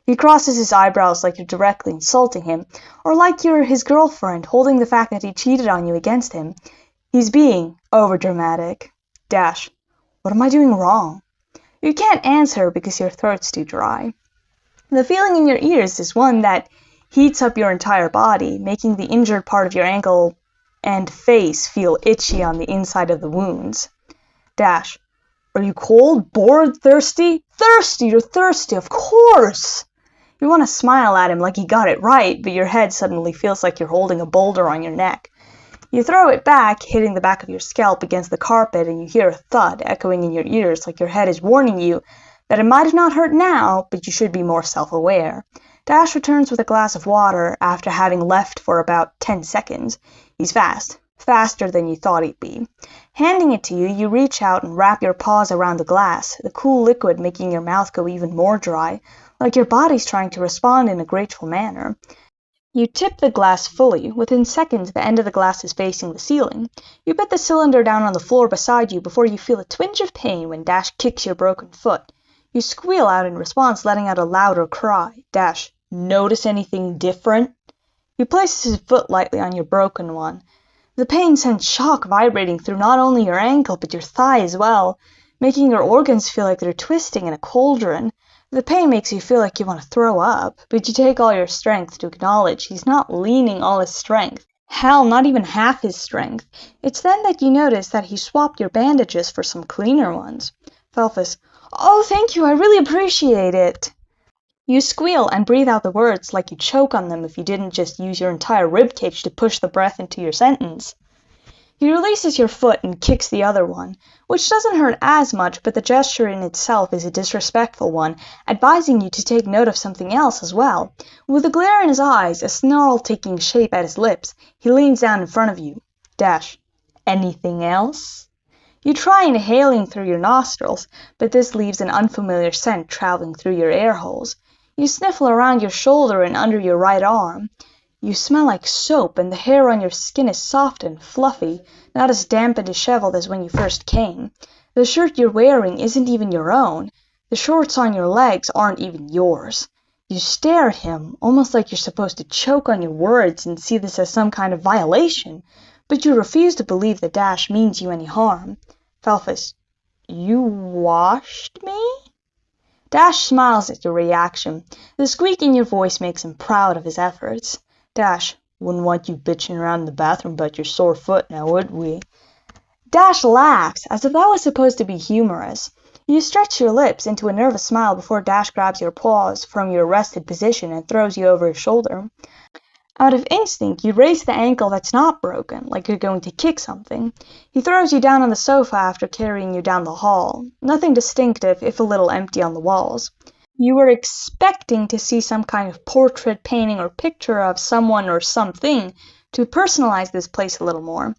He crosses his eyebrows like you're directly insulting him, or like you're his girlfriend holding the fact that he cheated on you against him. He's being overdramatic. Dash. What am I doing wrong? You can't answer because your throat's too dry. The feeling in your ears is one that heats up your entire body, making the injured part of your ankle and face feel itchy on the inside of the wounds. Dash. Are you cold, bored, thirsty? Thirsty, you're thirsty, of course! You want to smile at him like he got it right, but your head suddenly feels like you're holding a boulder on your neck. You throw it back, hitting the back of your scalp against the carpet, and you hear a thud echoing in your ears like your head is warning you that it might not hurt now, but you should be more self-aware. Dash returns with a glass of water after having left for about 10 seconds. He's fast, faster than you thought he'd be. Handing it to you, you reach out and wrap your paws around the glass, the cool liquid making your mouth go even more dry, like your body's trying to respond in a grateful manner. You tip the glass fully. Within seconds, the end of the glass is facing the ceiling. You put the cylinder down on the floor beside you before you feel a twinge of pain when Dash kicks your broken foot. You squeal out in response, letting out a louder cry. Dash. Notice anything different? He places his foot lightly on your broken one. The pain sends shock vibrating through not only your ankle, but your thigh as well, making your organs feel like they're twisting in a cauldron. The pain makes you feel like you want to throw up, but you take all your strength to acknowledge he's not leaning all his strength. Hell, not even half his strength. It's then that you notice that he swapped your bandages for some cleaner ones. Felfis. Oh, thank you, I really appreciate it. You squeal and breathe out the words like you choke on them if you didn't just use your entire ribcage to push the breath into your sentence. He releases your foot and kicks the other one, which doesn't hurt as much, but the gesture in itself is a disrespectful one, advising you to take note of something else as well. With a glare in his eyes, a snarl taking shape at his lips, he leans down in front of you. Dash. Anything else? You try inhaling through your nostrils, but this leaves an unfamiliar scent traveling through your air holes. You sniffle around your shoulder and under your right arm. You smell like soap, and the hair on your skin is soft and fluffy, not as damp and disheveled as when you first came. The shirt you're wearing isn't even your own. The shorts on your legs aren't even yours. You stare at him, almost like you're supposed to choke on your words and see this as some kind of violation, but you refuse to believe that Dash means you any harm. Felfis. You washed me? Dash smiles at your reaction. The squeak in your voice makes him proud of his efforts. Dash. Wouldn't want you bitching around in the bathroom about your sore foot now, would we? Dash laughs, as if that was supposed to be humorous. You stretch your lips into a nervous smile before Dash grabs your paws from your rested position and throws you over his shoulder. Out of instinct, you raise the ankle that's not broken, like you're going to kick something. He throws you down on the sofa after carrying you down the hall. Nothing distinctive, if a little empty on the walls. You were expecting to see some kind of portrait painting or picture of someone or something to personalize this place a little more.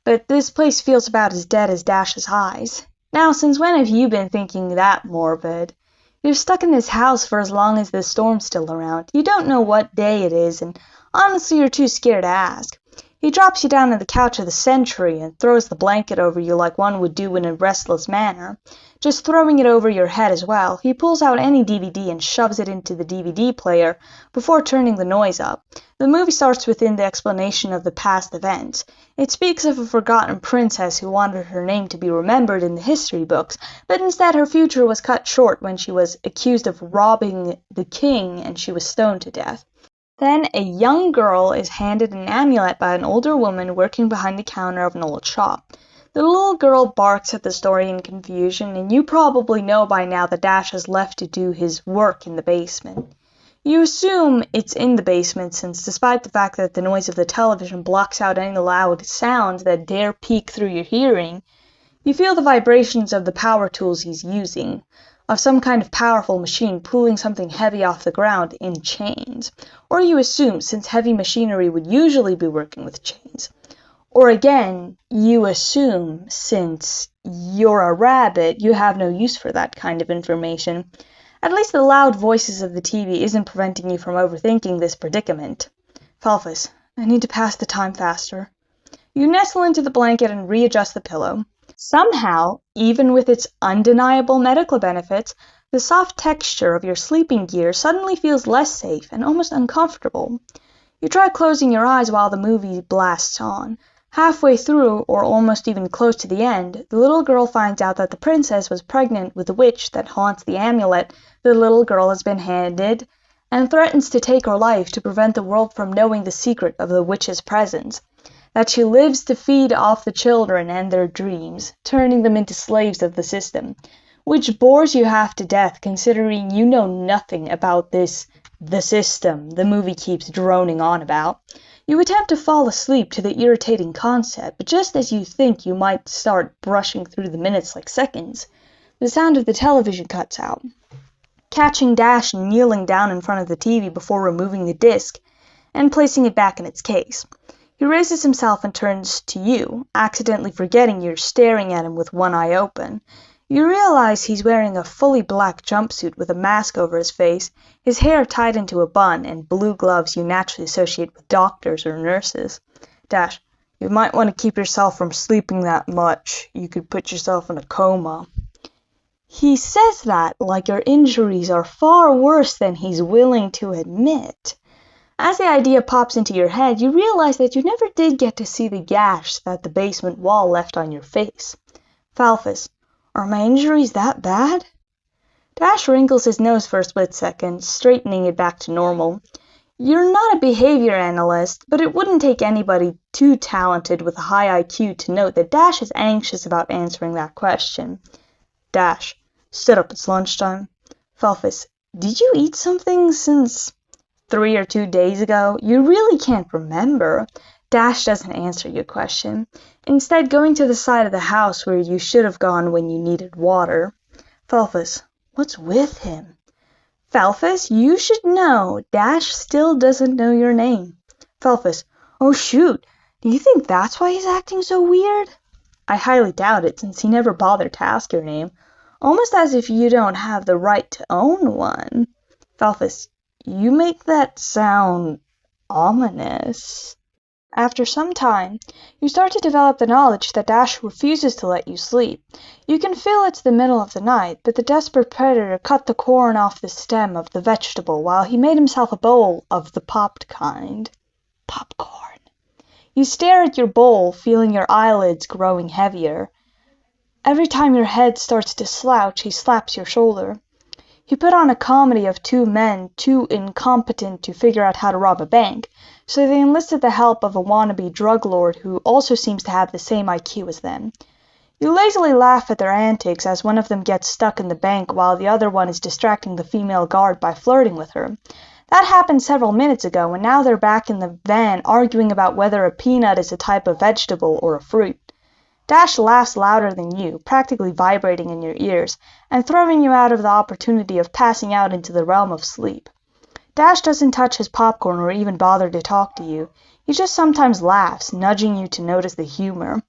but this place feels about as dead as Dash's eyes. Now, since when have you been thinking that morbid? You're stuck in this house for as long as the storm's still around. You don't know what day it is, and honestly you're too scared to ask. He drops you down on the couch of the Century and throws the blanket over you like one would do in a restless manner. Just throwing it over your head as well, he pulls out any DVD and shoves it into the DVD player before turning the noise up. The movie starts within the explanation of the past events. It speaks of a forgotten princess who wanted her name to be remembered in the history books, but instead her future was cut short when she was accused of robbing the king and she was stoned to death. Then a young girl is handed an amulet by an older woman working behind the counter of an old shop. The little girl barks at the story in confusion, and you probably know by now that Dash has left to do his work in the basement. You assume it's in the basement since, despite the fact that the noise of the television blocks out any loud sounds that dare peek through your hearing, you feel the vibrations of the power tools he's using, of some kind of powerful machine pulling something heavy off the ground in chains. Or you assume, since heavy machinery would usually be working with chains. Or again, you assume, since you're a rabbit, you have no use for that kind of information. At least the loud voices of the TV isn't preventing you from overthinking this predicament. Felfis, I need to pass the time faster. You nestle into the blanket and readjust the pillow. Somehow, even with its undeniable medical benefits, the soft texture of your sleeping gear suddenly feels less safe and almost uncomfortable. You try closing your eyes while the movie blasts on. Halfway through, or almost even close to the end, the little girl finds out that the princess was pregnant with the witch that haunts the amulet the little girl has been handed, and threatens to take her life to prevent the world from knowing the secret of the witch's presence. That she lives to feed off the children and their dreams, turning them into slaves of the system, which bores you half to death considering you know nothing about the system the movie keeps droning on about. You attempt to fall asleep to the irritating concept, but just as you think you might start brushing through the minutes like seconds, the sound of the television cuts out, catching Dash kneeling down in front of the TV before removing the disc and placing it back in its case. He raises himself and turns to you, accidentally forgetting you're staring at him with one eye open. You realize he's wearing a fully black jumpsuit with a mask over his face, his hair tied into a bun, and blue gloves you naturally associate with doctors or nurses. Dash, you might want to keep yourself from sleeping that much. You could put yourself in a coma. He says that like your injuries are far worse than he's willing to admit. As the idea pops into your head, you realize that you never did get to see the gash that the basement wall left on your face. Felfis, are my injuries that bad? Dash wrinkles his nose for a split second, straightening it back to normal. You're not a behavior analyst, but it wouldn't take anybody too talented with a high IQ to note that Dash is anxious about answering that question. Dash, sit up, it's lunchtime. Felfis, did you eat something since 3 or 2 days ago? You really can't remember. Dash doesn't answer your question, instead going to the side of the house where you should have gone when you needed water. Felfis, what's with him? Felfis, you should know. Dash still doesn't know your name. Felfis, oh shoot, do you think that's why he's acting so weird? I highly doubt it, since he never bothered to ask your name, almost as if you don't have the right to own one. Felfis, you make that sound ominous. After some time, you start to develop the knowledge that Dash refuses to let you sleep. You can feel it's the middle of the night, but the desperate predator cut the corn off the stem of the vegetable while he made himself a bowl of the popped kind. Popcorn. You stare at your bowl, feeling your eyelids growing heavier. Every time your head starts to slouch, he slaps your shoulder. He put on a comedy of two men too incompetent to figure out how to rob a bank, so they enlisted the help of a wannabe drug lord who also seems to have the same IQ as them. You lazily laugh at their antics as one of them gets stuck in the bank while the other one is distracting the female guard by flirting with her. That happened several minutes ago, and now they're back in the van arguing about whether a peanut is a type of vegetable or a fruit. Dash laughs louder than you, practically vibrating in your ears, and throwing you out of the opportunity of passing out into the realm of sleep. Dash doesn't touch his popcorn or even bother to talk to you. He just sometimes laughs, nudging you to notice the humor.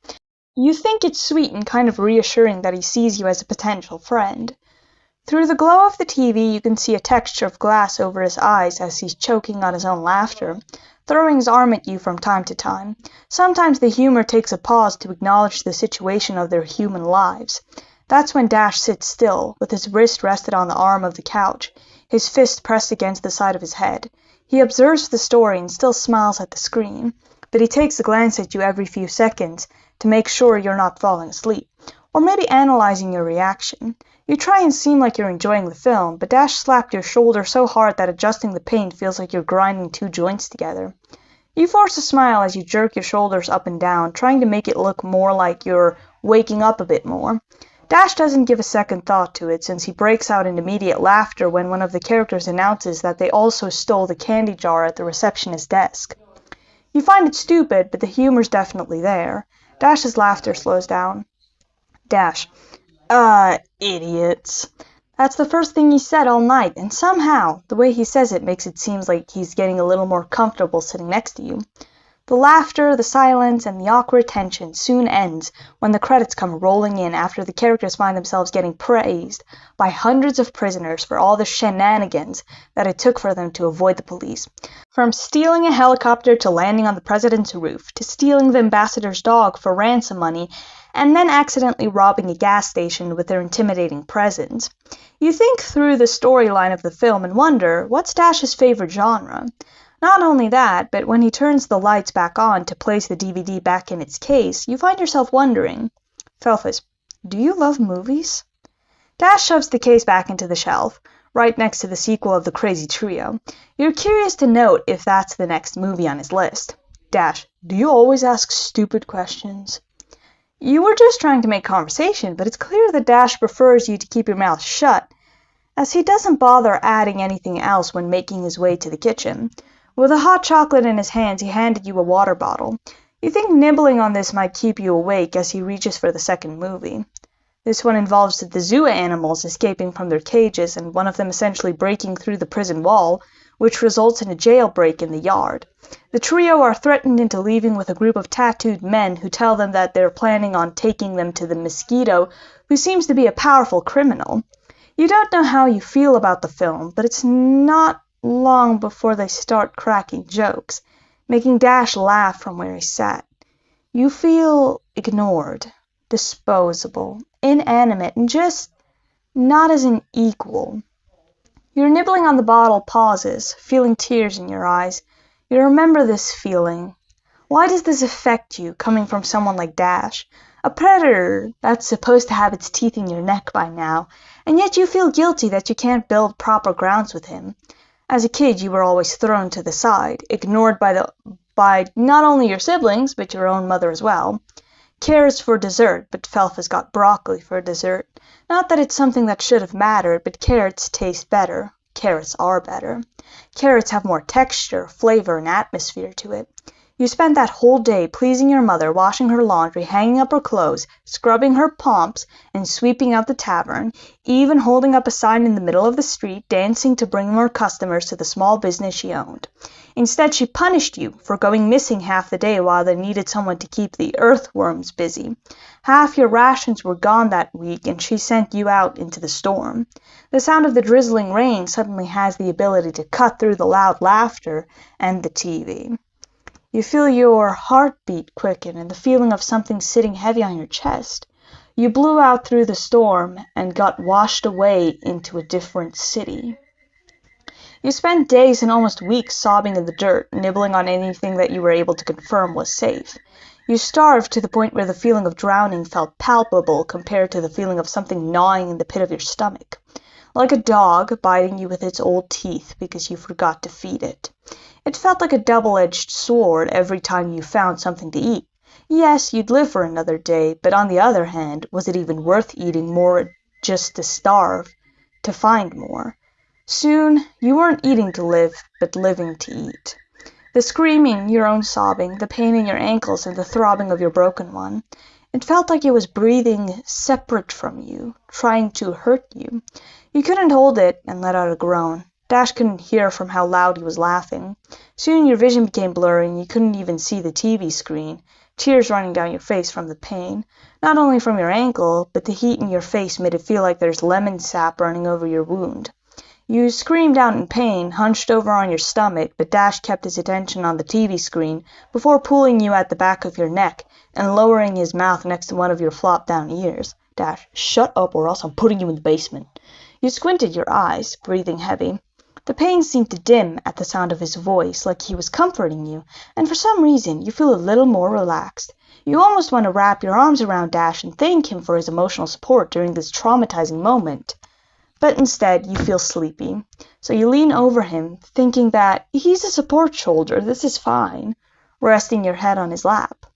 You think it's sweet and kind of reassuring that he sees you as a potential friend. Through the glow of the TV, you can see a texture of glass over his eyes as he's choking on his own laughter, throwing his arm at you from time to time. Sometimes the humor takes a pause to acknowledge the situation of their human lives. That's when Dash sits still, with his wrist rested on the arm of the couch, his fist pressed against the side of his head. He observes the story and still smiles at the screen, but he takes a glance at you every few seconds to make sure you're not falling asleep, or maybe analyzing your reaction. You try and seem like you're enjoying the film, but Dash slapped your shoulder so hard that adjusting the pain feels like you're grinding two joints together. You force a smile as you jerk your shoulders up and down, trying to make it look more like you're waking up a bit more. Dash doesn't give a second thought to it, since he breaks out in immediate laughter when one of the characters announces that they also stole the candy jar at the receptionist's desk. You find it stupid, but the humor's definitely there. Dash's laughter slows down. Dash: idiots. That's the first thing he said all night, and somehow, the way he says it makes it seem like he's getting a little more comfortable sitting next to you. The laughter, the silence, and the awkward tension soon ends when the credits come rolling in after the characters find themselves getting praised by hundreds of prisoners for all the shenanigans that it took for them to avoid the police. From stealing a helicopter to landing on the president's roof, to stealing the ambassador's dog for ransom money, and then accidentally robbing a gas station with their intimidating presence. You think through the storyline of the film and wonder, what's Dash's favorite genre? Not only that, but when he turns the lights back on to place the DVD back in its case, you find yourself wondering, Felfis, do you love movies? Dash shoves the case back into the shelf, right next to the sequel of The Crazy Trio. You're curious to note if that's the next movie on his list. Dash, do you always ask stupid questions? You were just trying to make conversation, but it's clear that Dash prefers you to keep your mouth shut, as he doesn't bother adding anything else when making his way to the kitchen. With a hot chocolate in his hands, he handed you a water bottle. You think nibbling on this might keep you awake as he reaches for the second movie. This one involves the zoo animals escaping from their cages and one of them essentially breaking through the prison wall, which results in a jailbreak in the yard. The trio are threatened into leaving with a group of tattooed men who tell them that they're planning on taking them to the Mosquito, who seems to be a powerful criminal. You don't know how you feel about the film, but it's not long before they start cracking jokes, making Dash laugh from where he sat. You feel ignored, disposable, inanimate, and just not as an equal. Your nibbling on the bottle pauses, feeling tears in your eyes. You remember this feeling. Why does this affect you, coming from someone like Dash? A predator that's supposed to have its teeth in your neck by now, and yet you feel guilty that you can't build proper grounds with him. As a kid, you were always thrown to the side, ignored by not only your siblings, but your own mother as well. Carrots for dessert, but Felfis got broccoli for dessert. Not that it's something that should have mattered, but carrots taste better. Carrots are better. Carrots have more texture, flavor, and atmosphere to it. You spent that whole day pleasing your mother, washing her laundry, hanging up her clothes, scrubbing her pomps, and sweeping out the tavern, even holding up a sign in the middle of the street, dancing to bring more customers to the small business she owned. Instead, she punished you for going missing half the day while they needed someone to keep the earthworms busy. Half your rations were gone that week, and she sent you out into the storm. The sound of the drizzling rain suddenly has the ability to cut through the loud laughter and the TV. You feel your heartbeat quicken and the feeling of something sitting heavy on your chest. You blew out through the storm and got washed away into a different city. You spent days and almost weeks sobbing in the dirt, nibbling on anything that you were able to confirm was safe. You starved to the point where the feeling of drowning felt palpable compared to the feeling of something gnawing in the pit of your stomach. Like a dog biting you with its old teeth because you forgot to feed it. It felt like a double-edged sword every time you found something to eat. Yes, you'd live for another day, but on the other hand, was it even worth eating more just to starve, to find more? Soon, you weren't eating to live, but living to eat. The screaming, your own sobbing, the pain in your ankles, and the throbbing of your broken one. It felt like it was breathing separate from you, trying to hurt you. You couldn't hold it and let out a groan. Dash couldn't hear from how loud he was laughing. Soon your vision became blurry and you couldn't even see the TV screen, tears running down your face from the pain. Not only from your ankle, but the heat in your face made it feel like there's lemon sap running over your wound. You screamed out in pain, hunched over on your stomach, but Dash kept his attention on the TV screen before pulling you at the back of your neck and lowering his mouth next to one of your flop-down ears. Dash, shut up or else I'm putting you in the basement. You squinted your eyes, breathing heavy. The pain seemed to dim at the sound of his voice, like he was comforting you, and for some reason you feel a little more relaxed. You almost want to wrap your arms around Dash and thank him for his emotional support during this traumatizing moment. But instead, you feel sleepy. So you lean over him, thinking that he's a support shoulder, this is fine, resting your head on his lap.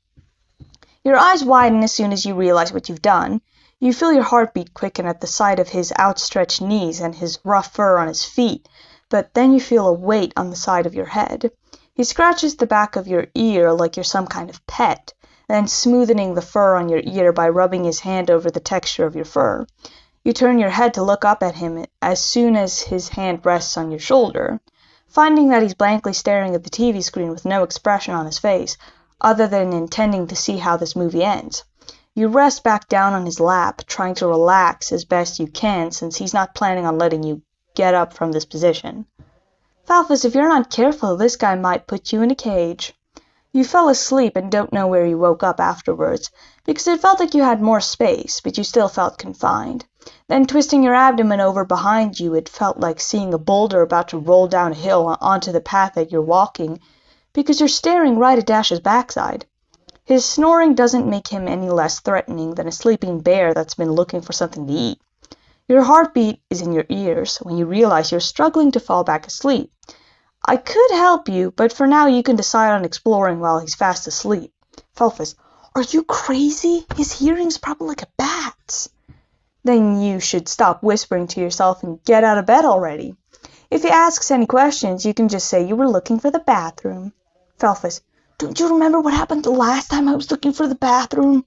Your eyes widen as soon as you realize what you've done. You feel your heartbeat quicken at the sight of his outstretched knees and his rough fur on his feet, but then you feel a weight on the side of your head. He scratches the back of your ear like you're some kind of pet, then smoothing the fur on your ear by rubbing his hand over the texture of your fur. You turn your head to look up at him as soon as his hand rests on your shoulder. Finding that he's blankly staring at the TV screen with no expression on his face, other than intending to see how this movie ends. You rest back down on his lap, trying to relax as best you can since he's not planning on letting you get up from this position. Felfis, if you're not careful, this guy might put you in a cage. You fell asleep and don't know where you woke up afterwards, because it felt like you had more space, but you still felt confined. Then twisting your abdomen over behind you, it felt like seeing a boulder about to roll down a hill onto the path that you're walking, because you're staring right at Dash's backside. His snoring doesn't make him any less threatening than a sleeping bear that's been looking for something to eat. Your heartbeat is in your ears when you realize you're struggling to fall back asleep. I could help you, but for now you can decide on exploring while he's fast asleep. Felfis, are you crazy? His hearing's probably like a bat's. Then you should stop whispering to yourself and get out of bed already. If he asks any questions, you can just say you were looking for the bathroom. Felfis, don't you remember what happened the last time I was looking for the bathroom?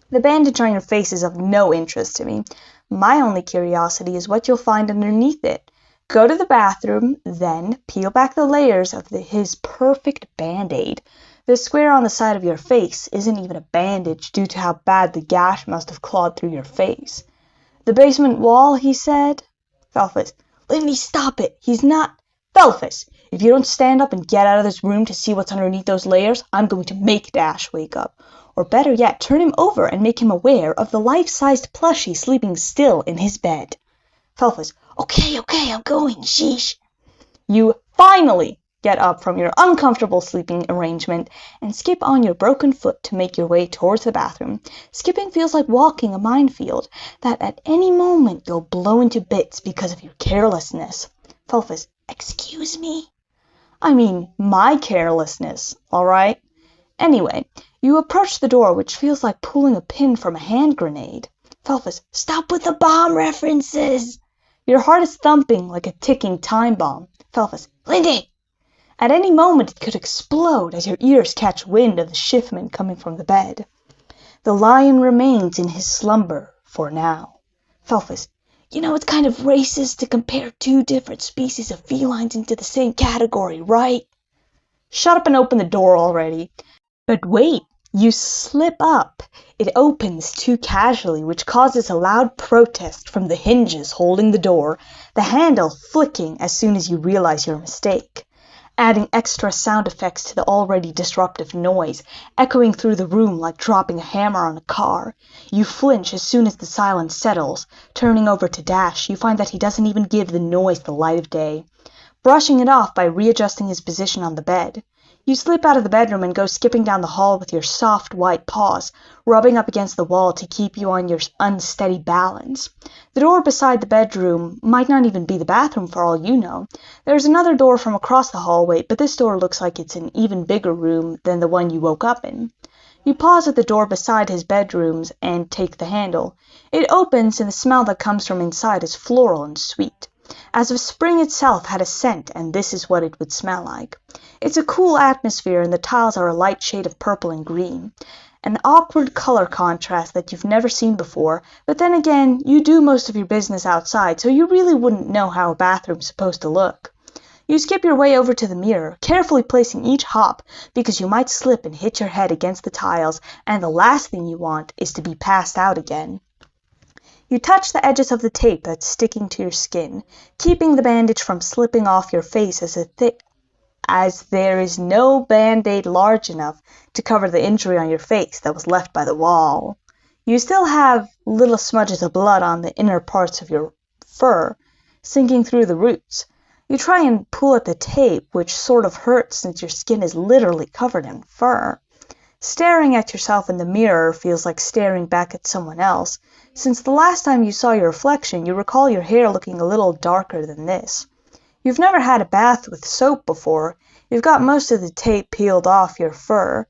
The bandage on your face is of no interest to me. My only curiosity is what you'll find underneath it. Go to the bathroom, then peel back the layers of his perfect band-aid. The square on the side of your face isn't even a bandage due to how bad the gash must have clawed through your face. The basement wall, he said. Felfis, Lindy, stop it. He's not... Felfis, if you don't stand up and get out of this room to see what's underneath those layers, I'm going to make Dash wake up. Or better yet, turn him over and make him aware of the life-sized plushie sleeping still in his bed. Felfis, okay, I'm going, sheesh. You finally get up from your uncomfortable sleeping arrangement and skip on your broken foot to make your way towards the bathroom. Skipping feels like walking a minefield that at any moment you'll blow into bits because of your carelessness. Felfis, excuse me? I mean, my carelessness, all right? Anyway, you approach the door, which feels like pulling a pin from a hand grenade. Felfis, stop with the bomb references! Your heart is thumping like a ticking time bomb. Felfis, Lindy! At any moment it could explode as your ears catch wind of the shiftman coming from the bed. The lion remains in his slumber for now. Felfis, you know it's kind of racist to compare two different species of felines into the same category, right? Shut up and open the door already. But wait, you slip up. It opens too casually, which causes a loud protest from the hinges holding the door, the handle flicking as soon as you realize your mistake, adding extra sound effects to the already disruptive noise, echoing through the room like dropping a hammer on a car. You flinch as soon as the silence settles. Turning over to Dash, you find that he doesn't even give the noise the light of day, brushing it off by readjusting his position on the bed. You slip out of the bedroom and go skipping down the hall with your soft white paws, rubbing up against the wall to keep you on your unsteady balance. The door beside the bedroom might not even be the bathroom for all you know. There's another door from across the hallway, but this door looks like it's an even bigger room than the one you woke up in. You pause at the door beside his bedrooms and take the handle. It opens and the smell that comes from inside is floral and sweet, as if spring itself had a scent and this is what it would smell like. It's a cool atmosphere and the tiles are a light shade of purple and green. an awkward color contrast that you've never seen before, but then again, you do most of your business outside, so you really wouldn't know how a bathroom's supposed to look. You skip your way over to the mirror, carefully placing each hop because you might slip and hit your head against the tiles, and the last thing you want is to be passed out again. You touch the edges of the tape that's sticking to your skin, keeping the bandage from slipping off your face as there is no band-aid large enough to cover the injury on your face that was left by the wall. You still have little smudges of blood on the inner parts of your fur, sinking through the roots. You try and pull at the tape, which sort of hurts since your skin is literally covered in fur. Staring at yourself in the mirror feels like staring back at someone else. Since the last time you saw your reflection, you recall your hair looking a little darker than this. You've never had a bath with soap before. You've got most of the tape peeled off your fur.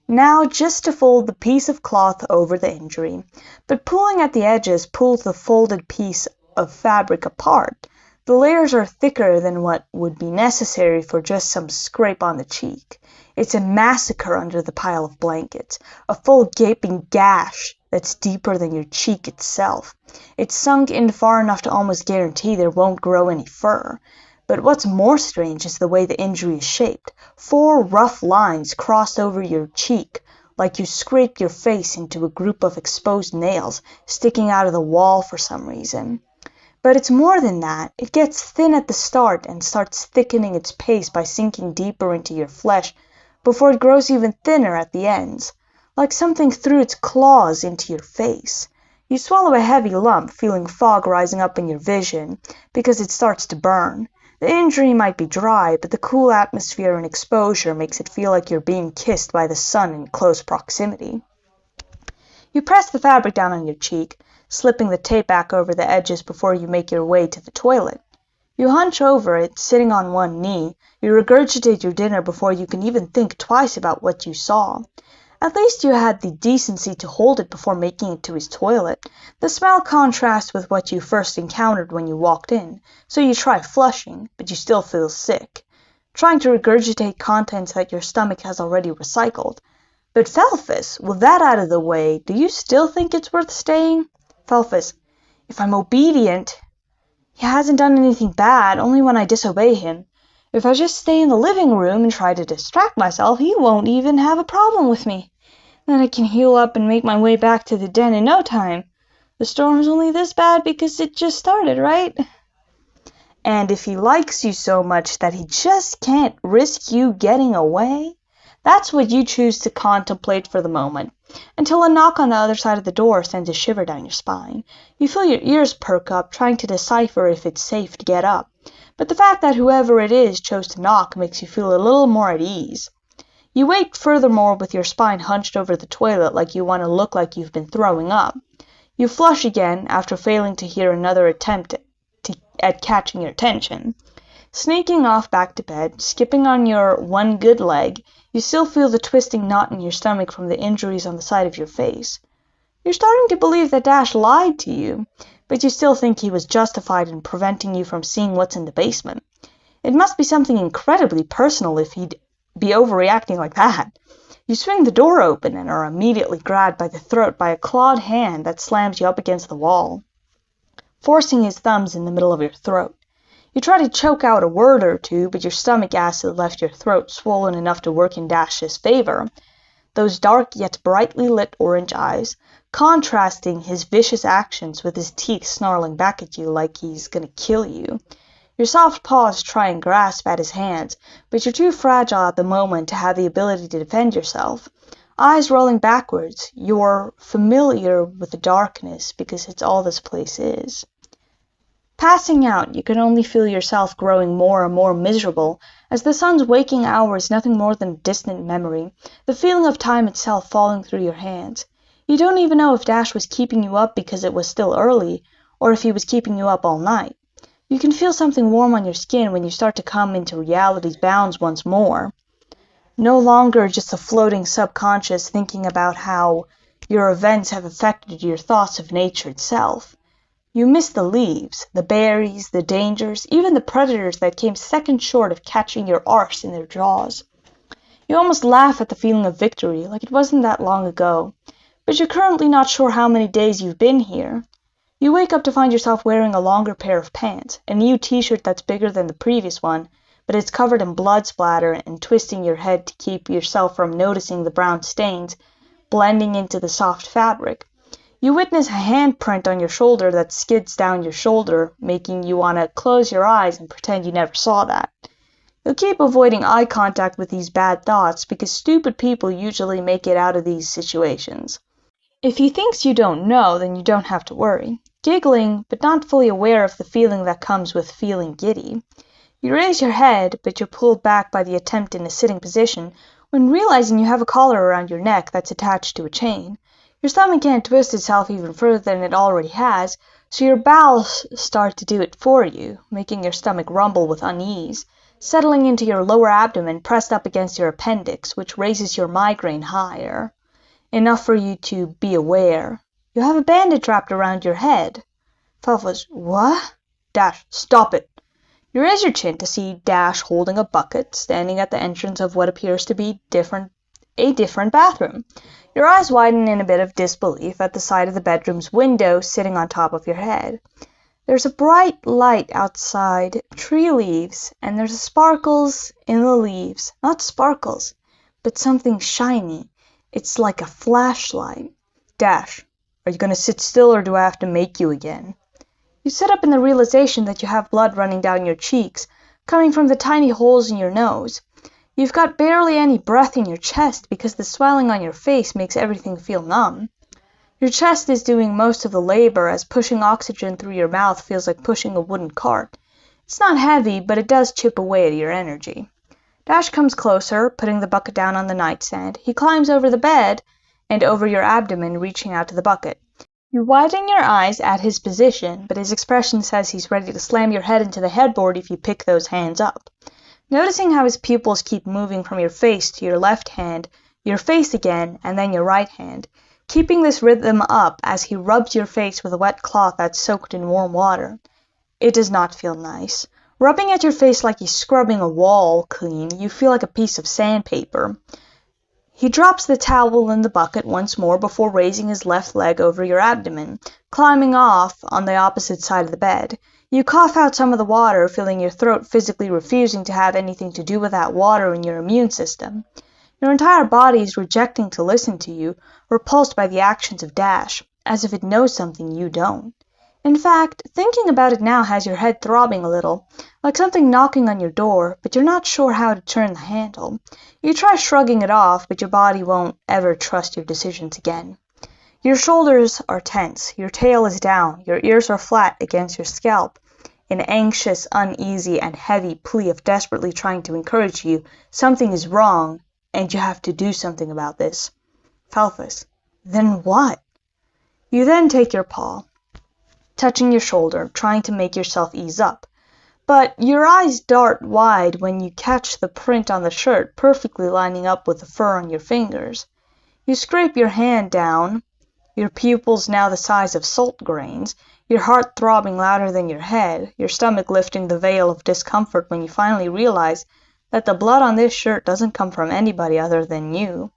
Now just to fold the piece of cloth over the injury. But pulling at the edges pulls the folded piece of fabric apart. The layers are thicker than what would be necessary for just some scrape on the cheek. It's a massacre under the pile of blankets, a full gaping gash that's deeper than your cheek itself. It's sunk in far enough to almost guarantee there won't grow any fur. But what's more strange is the way the injury is shaped. 4 rough lines crossed over your cheek, like you scraped your face into a group of exposed nails sticking out of the wall for some reason. But it's more than that. It gets thin at the start and starts thickening its pace by sinking deeper into your flesh before it grows even thinner at the ends, like something threw its claws into your face. You swallow a heavy lump, feeling fog rising up in your vision because it starts to burn. The injury might be dry, but the cool atmosphere and exposure makes it feel like you're being kissed by the sun in close proximity. You press the fabric down on your cheek, slipping the tape back over the edges before you make your way to the toilet. You hunch over it, sitting on one knee. You regurgitate your dinner before you can even think twice about what you saw. At least you had the decency to hold it before making it to his toilet. The smell contrasts with what you first encountered when you walked in, so you try flushing, but you still feel sick, trying to regurgitate contents that your stomach has already recycled. But Felfis, with that out of the way, do you still think it's worth staying? Felfis, if I'm obedient, he hasn't done anything bad, only when I disobey him. If I just stay in the living room and try to distract myself, he won't even have a problem with me. Then I can heal up and make my way back to the den in no time. The storm's only this bad because it just started, right? And if he likes you so much that he just can't risk you getting away, that's what you choose to contemplate for the moment, until a knock on the other side of the door sends a shiver down your spine. You feel your ears perk up, trying to decipher if it's safe to get up. But the fact that whoever it is chose to knock makes you feel a little more at ease. You wait furthermore with your spine hunched over the toilet like you want to look like you've been throwing up. You flush again after failing to hear another attempt at catching your attention. Sneaking off back to bed, skipping on your one good leg, you still feel the twisting knot in your stomach from the injuries on the side of your face. You're starting to believe that Dash lied to you, but you still think he was justified in preventing you from seeing what's in the basement. It must be something incredibly personal if he'd be overreacting like that. You swing the door open and are immediately grabbed by the throat by a clawed hand that slams you up against the wall, forcing his thumbs in the middle of your throat. You try to choke out a word or two, but your stomach acid left your throat swollen enough to work in Dash's favor. Those dark yet brightly lit orange eyes, contrasting his vicious actions with his teeth snarling back at you like he's gonna kill you. Your soft paws try and grasp at his hands, but you're too fragile at the moment to have the ability to defend yourself. Eyes rolling backwards, you're familiar with the darkness because it's all this place is. Passing out, you can only feel yourself growing more and more miserable, as the sun's waking hour is nothing more than a distant memory, the feeling of time itself falling through your hands. You don't even know if Dash was keeping you up because it was still early, or if he was keeping you up all night. You can feel something warm on your skin when you start to come into reality's bounds once more. No longer just a floating subconscious thinking about how your events have affected your thoughts of nature itself. You miss the leaves, the berries, the dangers, even the predators that came second short of catching your arse in their jaws. You almost laugh at the feeling of victory, like it wasn't that long ago. But you're currently not sure how many days you've been here. You wake up to find yourself wearing a longer pair of pants, a new t-shirt that's bigger than the previous one, but it's covered in blood splatter and twisting your head to keep yourself from noticing the brown stains blending into the soft fabric. You witness a handprint on your shoulder that skids down your shoulder, making you want to close your eyes and pretend you never saw that. You'll keep avoiding eye contact with these bad thoughts because stupid people usually make it out of these situations. If he thinks you don't know, then you don't have to worry. Giggling, but not fully aware of the feeling that comes with feeling giddy. You raise your head, but you're pulled back by the attempt in a sitting position when realizing you have a collar around your neck that's attached to a chain. Your stomach can't twist itself even further than it already has, so your bowels start to do it for you, making your stomach rumble with unease, settling into your lower abdomen pressed up against your appendix, which raises your migraine higher. Enough for you to be aware. You have a bandage wrapped around your head. Felfis, what? Dash, stop it. You raise your chin to see Dash holding a bucket, standing at the entrance of what appears to be a different bathroom. Your eyes widen in a bit of disbelief at the sight of the bedroom's window sitting on top of your head. There's a bright light outside, tree leaves, and there's sparkles in the leaves. Not sparkles, but something shiny. It's like a flashlight. Dash, are you going to sit still or do I have to make you again? You sit up in the realization that you have blood running down your cheeks, coming from the tiny holes in your nose. You've got barely any breath in your chest because the swelling on your face makes everything feel numb. Your chest is doing most of the labor as pushing oxygen through your mouth feels like pushing a wooden cart. It's not heavy, but it does chip away at your energy. Dash comes closer, putting the bucket down on the nightstand. He climbs over the bed and over your abdomen, reaching out to the bucket. You widen your eyes at his position, but his expression says he's ready to slam your head into the headboard if you pick those hands up. Noticing how his pupils keep moving from your face to your left hand, your face again, and then your right hand, keeping this rhythm up as he rubs your face with a wet cloth that's soaked in warm water. It does not feel nice. Rubbing at your face like he's scrubbing a wall clean, you feel like a piece of sandpaper. He drops the towel in the bucket once more before raising his left leg over your abdomen, climbing off on the opposite side of the bed. You cough out some of the water, feeling your throat physically refusing to have anything to do with that water in your immune system. Your entire body is rejecting to listen to you, repulsed by the actions of Dash, as if it knows something you don't. In fact, thinking about it now has your head throbbing a little, like something knocking on your door, but you're not sure how to turn the handle. You try shrugging it off, but your body won't ever trust your decisions again. Your shoulders are tense, your tail is down, your ears are flat against your scalp, an anxious, uneasy, and heavy plea of desperately trying to encourage you something is wrong, and you have to do something about this. Felfis, then what? You then take your paw, touching your shoulder, trying to make yourself ease up. But your eyes dart wide when you catch the print on the shirt perfectly lining up with the fur on your fingers. You scrape your hand down, your pupils now the size of salt grains, your heart throbbing louder than your head, your stomach lifting the veil of discomfort when you finally realize that the blood on this shirt doesn't come from anybody other than you.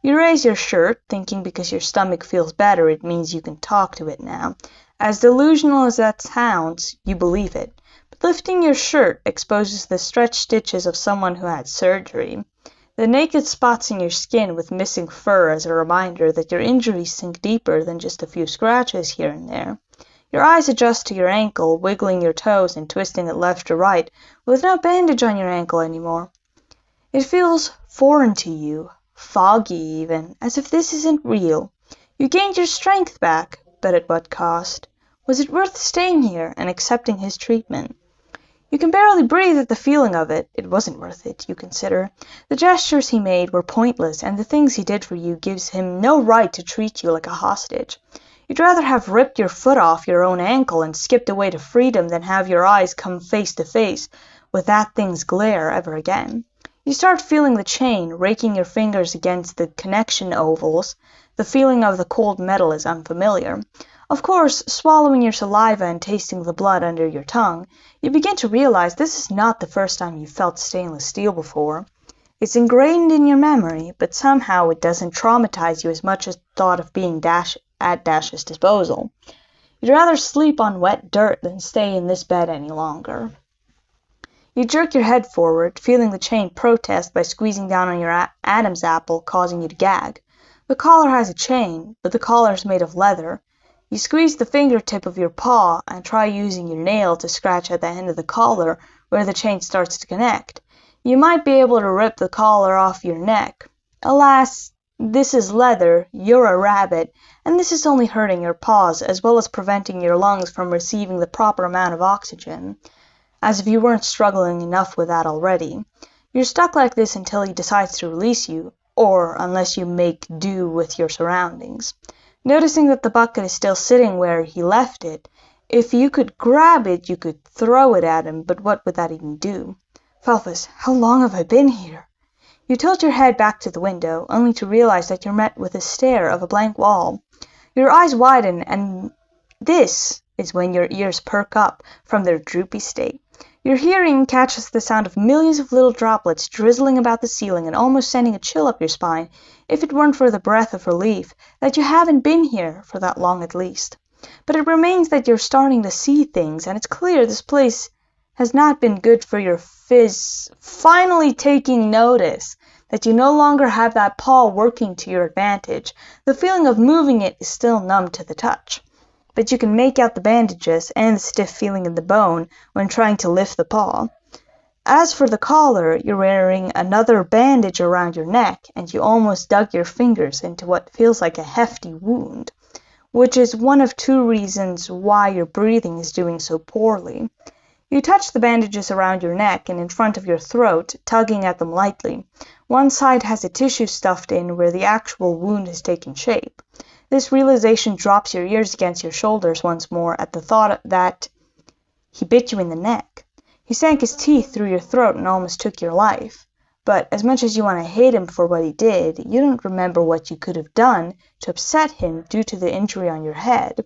You raise your shirt, thinking because your stomach feels better it means you can talk to it now. As delusional as that sounds, you believe it. But lifting your shirt exposes the stretched stitches of someone who had surgery. The naked spots in your skin with missing fur as a reminder that your injuries sink deeper than just a few scratches here and there. Your eyes adjust to your ankle, wiggling your toes and twisting it left to right, with no bandage on your ankle anymore. It feels foreign to you, foggy even, as if this isn't real. You gained your strength back, but at what cost? Was it worth staying here and accepting his treatment? You can barely breathe at the feeling of it. It wasn't worth it, you consider. The gestures he made were pointless, and the things he did for you gives him no right to treat you like a hostage. You'd rather have ripped your foot off your own ankle and skipped away to freedom than have your eyes come face to face with that thing's glare ever again. You start feeling the chain, raking your fingers against the connection ovals. The feeling of the cold metal is unfamiliar. Of course, swallowing your saliva and tasting the blood under your tongue, you begin to realize this is not the first time you've felt stainless steel before. It's ingrained in your memory, but somehow it doesn't traumatize you as much as the thought of being at Dash's disposal. You'd rather sleep on wet dirt than stay in this bed any longer. You jerk your head forward, feeling the chain protest by squeezing down on your Adam's apple, causing you to gag. The collar has a chain, but the collar is made of leather. You squeeze the fingertip of your paw and try using your nail to scratch at the end of the collar where the chain starts to connect. You might be able to rip the collar off your neck. Alas, this is leather, you're a rabbit, and this is only hurting your paws as well as preventing your lungs from receiving the proper amount of oxygen. As if you weren't struggling enough with that already. You're stuck like this until he decides to release you, or unless you make do with your surroundings. Noticing that the bucket is still sitting where he left it, if you could grab it, you could throw it at him, but what would that even do? Felfis, how long have I been here? You tilt your head back to the window, only to realize that you're met with a stare of a blank wall. Your eyes widen, and this is when your ears perk up from their droopy state. Your hearing catches the sound of millions of little droplets drizzling about the ceiling and almost sending a chill up your spine, if it weren't for the breath of relief that you haven't been here for that long at least. But it remains that you're starting to see things, and it's clear this place has not been good for your phys. Finally taking notice that you no longer have that paw working to your advantage. The feeling of moving it is still numb to the touch. But you can make out the bandages and the stiff feeling in the bone when trying to lift the paw. As for the collar, you're wearing another bandage around your neck, and you almost dug your fingers into what feels like a hefty wound, which is one of two reasons why your breathing is doing so poorly. You touch the bandages around your neck and in front of your throat, tugging at them lightly. One side has a tissue stuffed in where the actual wound has taken shape. This realization drops your ears against your shoulders once more at the thought that he bit you in the neck. He sank his teeth through your throat and almost took your life. But as much as you want to hate him for what he did, you don't remember what you could have done to upset him due to the injury on your head.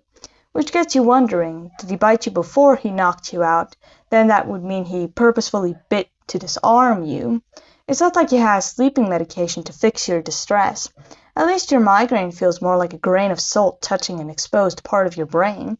Which gets you wondering, did he bite you before he knocked you out? Then that would mean he purposefully bit to disarm you. It's not like you have sleeping medication to fix your distress. At least your migraine feels more like a grain of salt touching an exposed part of your brain.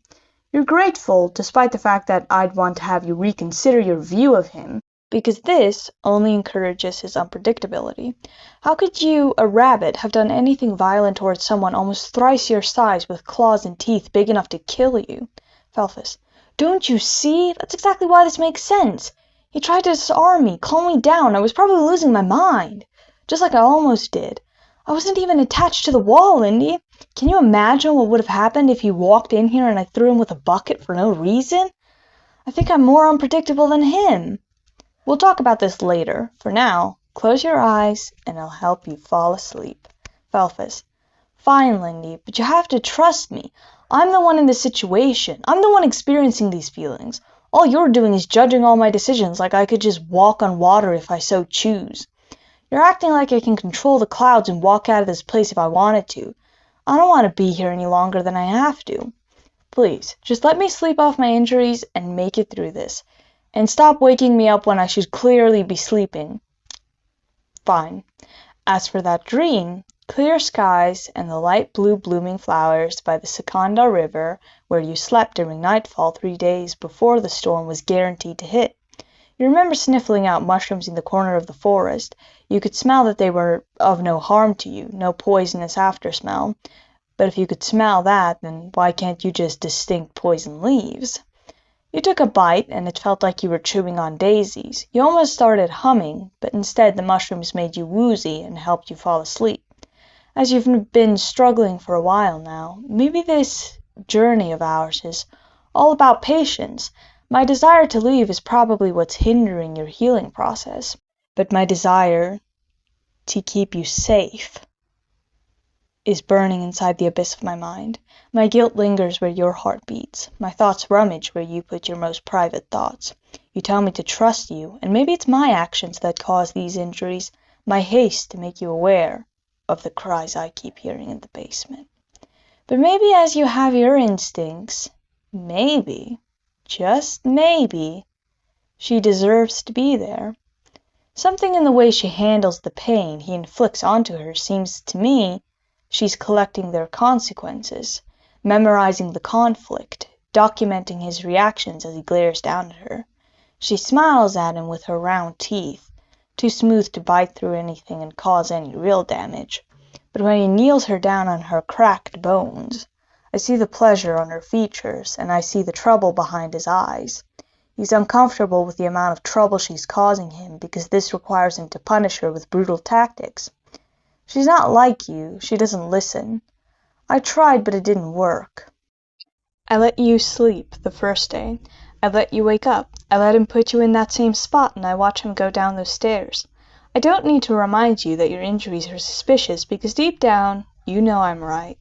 You're grateful, despite the fact that I'd want to have you reconsider your view of him, because this only encourages his unpredictability. How could you, a rabbit, have done anything violent towards someone almost thrice your size with claws and teeth big enough to kill you? Felfis, don't you see? That's exactly why this makes sense. He tried to disarm me, calm me down. I was probably losing my mind, just like I almost did. I wasn't even attached to the wall, Indy. Can you imagine what would have happened if he walked in here and I threw him with a bucket for no reason? I think I'm more unpredictable than him. We'll talk about this later. For now, close your eyes and I'll help you fall asleep. Felfis, fine, Lindy, but you have to trust me. I'm the one in this situation. I'm the one experiencing these feelings. All you're doing is judging all my decisions like I could just walk on water if I so choose. You're acting like I can control the clouds and walk out of this place if I wanted to. I don't want to be here any longer than I have to. Please, just let me sleep off my injuries and make it through this. And stop waking me up when I should clearly be sleeping. Fine. As for that dream, clear skies and the light blue blooming flowers by the Seconda River, where you slept during nightfall 3 days before the storm was guaranteed to hit. You remember sniffling out mushrooms in the corner of the forest. You could smell that they were of no harm to you, no poisonous after-smell. But if you could smell that, then why can't you just distinct poison leaves? You took a bite, and it felt like you were chewing on daisies. You almost started humming, but instead the mushrooms made you woozy and helped you fall asleep. As you've been struggling for a while now, maybe this journey of ours is all about patience. My desire to leave is probably what's hindering your healing process, but my desire to keep you safe is burning inside the abyss of my mind. My guilt lingers where your heart beats. My thoughts rummage where you put your most private thoughts. You tell me to trust you, and maybe it's my actions that cause these injuries, my haste to make you aware of the cries I keep hearing in the basement. But maybe as you have your instincts, maybe, just maybe, she deserves to be there. Something in the way she handles the pain he inflicts onto her seems to me she's collecting their consequences, memorizing the conflict, documenting his reactions as he glares down at her. She smiles at him with her round teeth, too smooth to bite through anything and cause any real damage. But when he kneels her down on her cracked bones, I see the pleasure on her features, and I see the trouble behind his eyes. He's uncomfortable with the amount of trouble she's causing him because this requires him to punish her with brutal tactics. She's not like you. She doesn't listen. I tried, but it didn't work. I let you sleep the first day. I let you wake up. I let him put you in that same spot, and I watch him go down those stairs. I don't need to remind you that your injuries are suspicious because deep down, you know I'm right.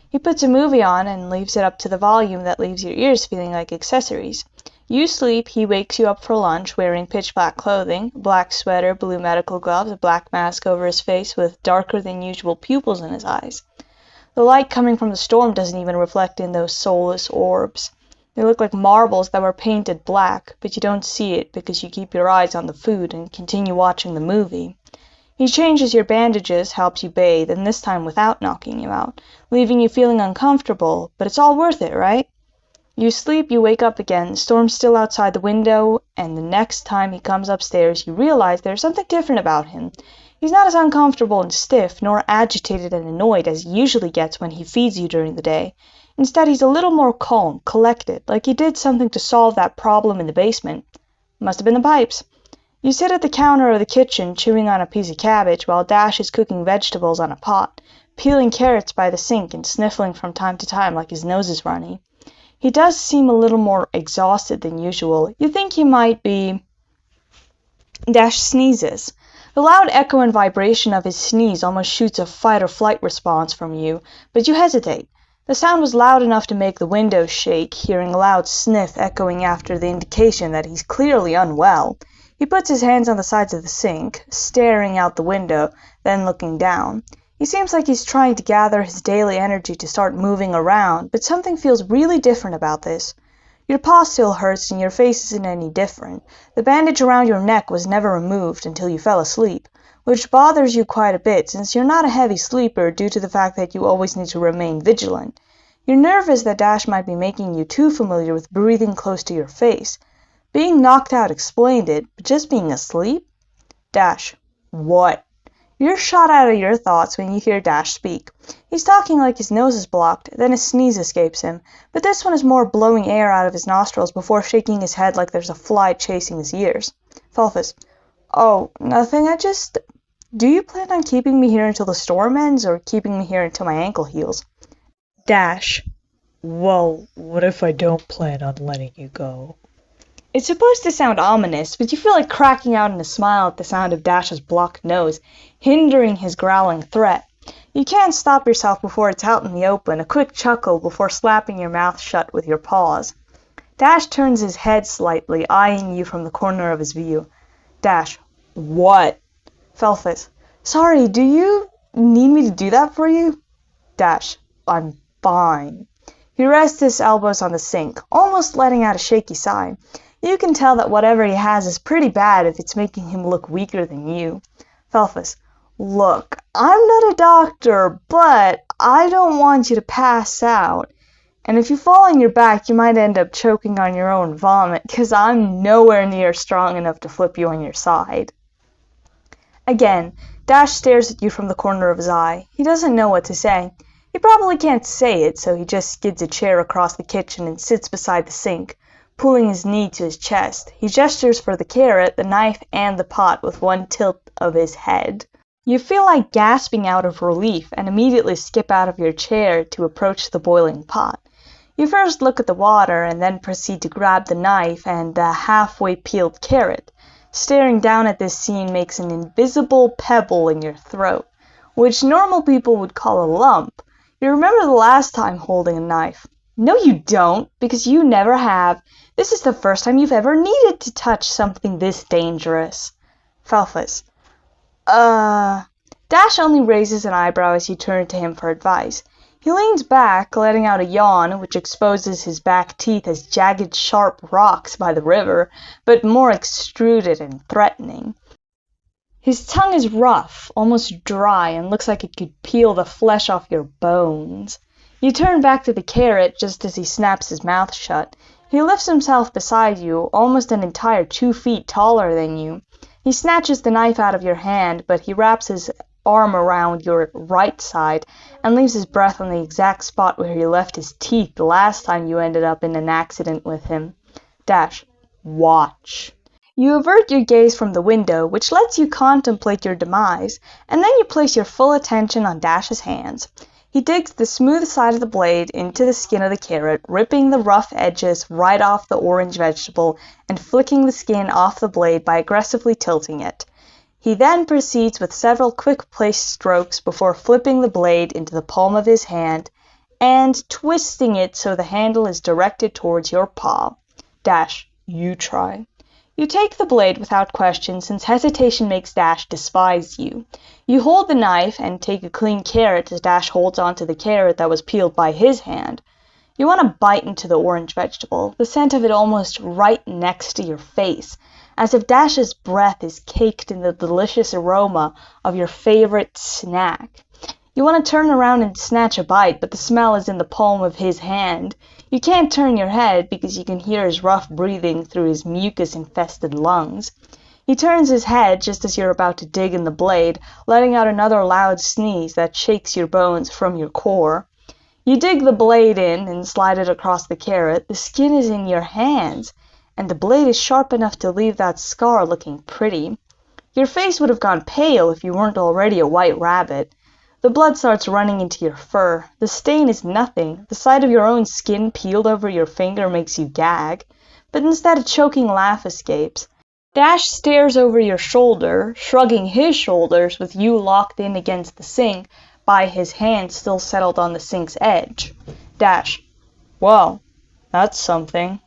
He puts a movie on and leaves it up to the volume that leaves your ears feeling like accessories. You sleep, he wakes you up for lunch wearing pitch-black clothing, black sweater, blue medical gloves, a black mask over his face with darker than usual pupils in his eyes. The light coming from the storm doesn't even reflect in those soulless orbs. They look like marbles that were painted black, but you don't see it because you keep your eyes on the food and continue watching the movie. He changes your bandages, helps you bathe, and this time without knocking you out, leaving you feeling uncomfortable, but it's all worth it, right? You sleep, you wake up again, the storm's still outside the window, and the next time he comes upstairs you realize there's something different about him. He's not as uncomfortable and stiff, nor agitated and annoyed as he usually gets when he feeds you during the day. Instead, he's a little more calm, collected, like he did something to solve that problem in the basement. Must have been the pipes. You sit at the counter of the kitchen chewing on a piece of cabbage while Dash is cooking vegetables on a pot, peeling carrots by the sink and sniffling from time to time like his nose is runny. He does seem a little more exhausted than usual. You think he might be... Dash sneezes. The loud echo and vibration of his sneeze almost shoots a fight-or-flight response from you, but you hesitate. The sound was loud enough to make the windows shake, hearing a loud sniff echoing after the indication that he's clearly unwell. He puts his hands on the sides of the sink, staring out the window, then looking down. He seems like he's trying to gather his daily energy to start moving around, but something feels really different about this. Your paw still hurts and your face isn't any different. The bandage around your neck was never removed until you fell asleep, which bothers you quite a bit since you're not a heavy sleeper due to the fact that you always need to remain vigilant. You're nervous that Dash might be making you too familiar with breathing close to your face. Being knocked out explained it, but just being asleep? Dash. What? You're shot out of your thoughts when you hear Dash speak. He's talking like his nose is blocked, then a sneeze escapes him, but this one is more blowing air out of his nostrils before shaking his head like there's a fly chasing his ears. Felfis. Oh, nothing, Do you plan on keeping me here until the storm ends, or keeping me here until my ankle heals? Dash. Well, what if I don't plan on letting you go? It's supposed to sound ominous, but you feel like cracking out in a smile at the sound of Dash's blocked nose, hindering his growling threat. You can't stop yourself before it's out in the open, a quick chuckle before slapping your mouth shut with your paws. Dash turns his head slightly, eyeing you from the corner of his view. Dash. What? Felfis. Sorry, do you need me to do that for you? Dash. I'm fine. He rests his elbows on the sink, almost letting out a shaky sigh. You can tell that whatever he has is pretty bad if it's making him look weaker than you. Felfis. Look, I'm not a doctor, but I don't want you to pass out. And if you fall on your back, you might end up choking on your own vomit, 'cause I'm nowhere near strong enough to flip you on your side. Again, Dash stares at you from the corner of his eye. He doesn't know what to say. He probably can't say it, so he just skids a chair across the kitchen and sits beside the sink, pulling his knee to his chest. He gestures for the carrot, the knife, and the pot with one tilt of his head. You feel like gasping out of relief and immediately skip out of your chair to approach the boiling pot. You first look at the water and then proceed to grab the knife and the halfway peeled carrot. Staring down at this scene makes an invisible pebble in your throat, which normal people would call a lump. You remember the last time holding a knife. No, you don't, because you never have. This is the first time you've ever needed to touch something this dangerous. Felfis. Dash only raises an eyebrow as you turn to him for advice. He leans back, letting out a yawn, which exposes his back teeth as jagged, sharp rocks by the river, but more extruded and threatening. His tongue is rough, almost dry, and looks like it could peel the flesh off your bones. You turn back to the carrot just as he snaps his mouth shut. He lifts himself beside you, almost an entire 2 feet taller than you. He snatches the knife out of your hand, but he wraps his arm around your right side and leaves his breath on the exact spot where he left his teeth the last time you ended up in an accident with him. Watch. You avert your gaze from the window, which lets you contemplate your demise, and then you place your full attention on Dash's hands. He digs the smooth side of the blade into the skin of the carrot, ripping the rough edges right off the orange vegetable and flicking the skin off the blade by aggressively tilting it. He then proceeds with several quick-placed strokes before flipping the blade into the palm of his hand and twisting it so the handle is directed towards your paw. You try. You take the blade without question, since hesitation makes Dash despise you. You hold the knife and take a clean carrot as Dash holds onto the carrot that was peeled by his hand. You want to bite into the orange vegetable, the scent of it almost right next to your face, as if Dash's breath is caked in the delicious aroma of your favorite snack. You want to turn around and snatch a bite, but the smell is in the palm of his hand. You can't turn your head because you can hear his rough breathing through his mucus-infested lungs. He turns his head just as you're about to dig in the blade, letting out another loud sneeze that shakes your bones from your core. You dig the blade in and slide it across the carrot. The skin is in your hands, and the blade is sharp enough to leave that scar looking pretty. Your face would have gone pale if you weren't already a white rabbit. The blood starts running into your fur. The stain is nothing. The sight of your own skin peeled over your finger makes you gag. But instead a choking laugh escapes. Dash stares over your shoulder, shrugging his shoulders with you locked in against the sink by his hand still settled on the sink's edge. Well, that's something.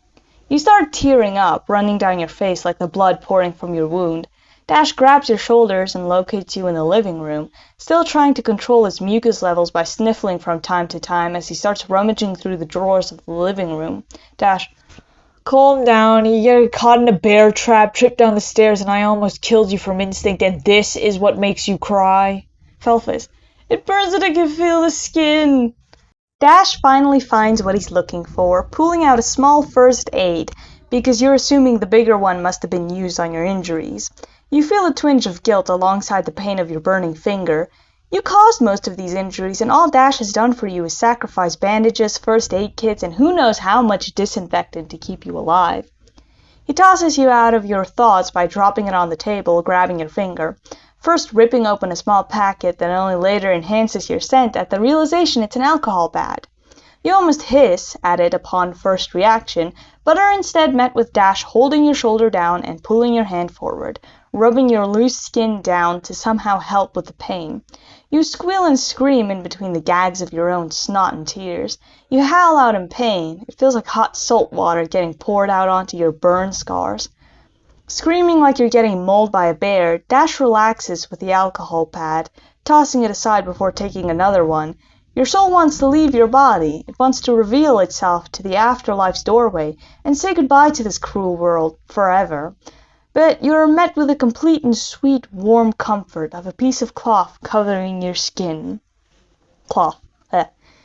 You start tearing up, running down your face like the blood pouring from your wound. Dash grabs your shoulders and locates you in the living room, still trying to control his mucus levels by sniffling from time to time as he starts rummaging through the drawers of the living room. Calm down. You get caught in a bear trap, tripped down the stairs, and I almost killed you from instinct, and this is what makes you cry? Felfis, it burns and I can feel the skin. Dash finally finds what he's looking for, pulling out a small first aid, because you're assuming the bigger one must have been used on your injuries. You feel a twinge of guilt alongside the pain of your burning finger. You caused most of these injuries, and all Dash has done for you is sacrifice bandages, first aid kits, and who knows how much disinfectant to keep you alive. He tosses you out of your thoughts by dropping it on the table, grabbing your finger, first ripping open a small packet that only later enhances your scent at the realization it's an alcohol pad. You almost hiss at it upon first reaction, but are instead met with Dash holding your shoulder down and pulling your hand forward, rubbing your loose skin down to somehow help with the pain. You squeal and scream in between the gags of your own snot and tears. You howl out in pain. It feels like hot salt water getting poured out onto your burn scars. Screaming like you're getting mauled by a bear, Dash relaxes with the alcohol pad, tossing it aside before taking another one. Your soul wants to leave your body. It wants to reveal itself to the afterlife's doorway and say goodbye to this cruel world forever. But you are met with the complete and sweet warm comfort of a piece of cloth covering your skin.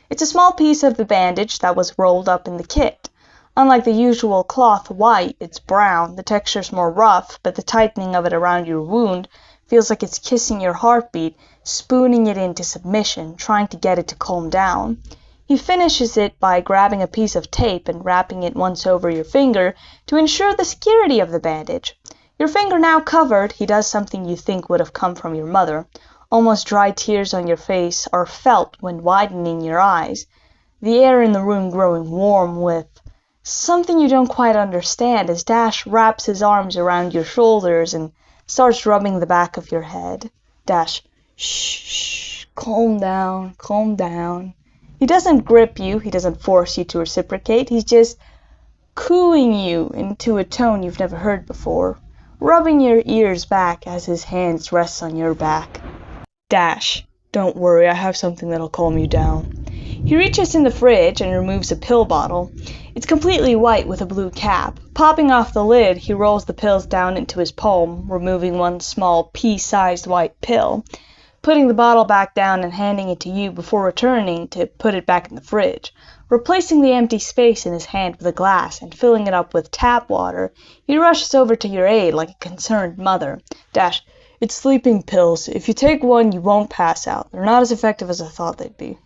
It's a small piece of the bandage that was rolled up in the kit. Unlike the usual cloth white, it's brown. The texture's more rough, but the tightening of it around your wound feels like it's kissing your heartbeat, spooning it into submission, trying to get it to calm down. He finishes it by grabbing a piece of tape and wrapping it once over your finger to ensure the security of the bandage. Your finger now covered, he does something you think would have come from your mother. Almost dry tears on your face are felt when widening your eyes, the air in the room growing warm with something you don't quite understand as Dash wraps his arms around your shoulders and starts rubbing the back of your head. Shh, calm down, calm down. He doesn't grip you, he doesn't force you to reciprocate, he's just cooing you into a tone you've never heard before, rubbing your ears back as his hands rest on your back. Don't worry, I have something that'll calm you down. He reaches in the fridge and removes a pill bottle. It's completely white with a blue cap. Popping off the lid, he rolls the pills down into his palm, removing one small pea-sized white pill, putting the bottle back down and handing it to you before returning to put it back in the fridge. Replacing the empty space in his hand with a glass and filling it up with tap water, he rushes over to your aid like a concerned mother. Dash, it's sleeping pills. If you take one, you won't pass out. They're not as effective as I thought they'd be.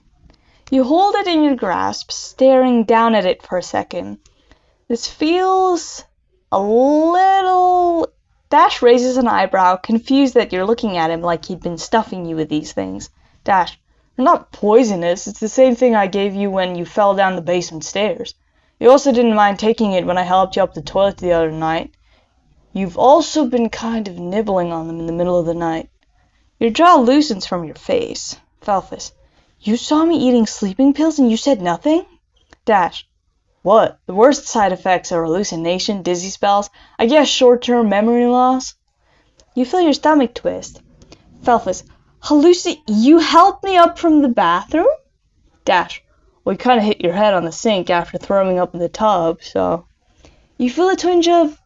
You hold it in your grasp, staring down at it for a second. This feels a little... Dash raises an eyebrow, confused that you're looking at him like he'd been stuffing you with these things. Dash, they're not poisonous. It's the same thing I gave you when you fell down the basement stairs. You also didn't mind taking it when I helped you up the toilet the other night. You've also been kind of nibbling on them in the middle of the night. Your jaw loosens from your face. Felfis, you saw me eating sleeping pills and you said nothing? Dash, what? The worst side effects are hallucination, dizzy spells, I guess short-term memory loss. You feel your stomach twist. Felfis, you helped me up from the bathroom? Dash, well, you kind of hit your head on the sink after throwing up in the tub, so... You feel a twinge of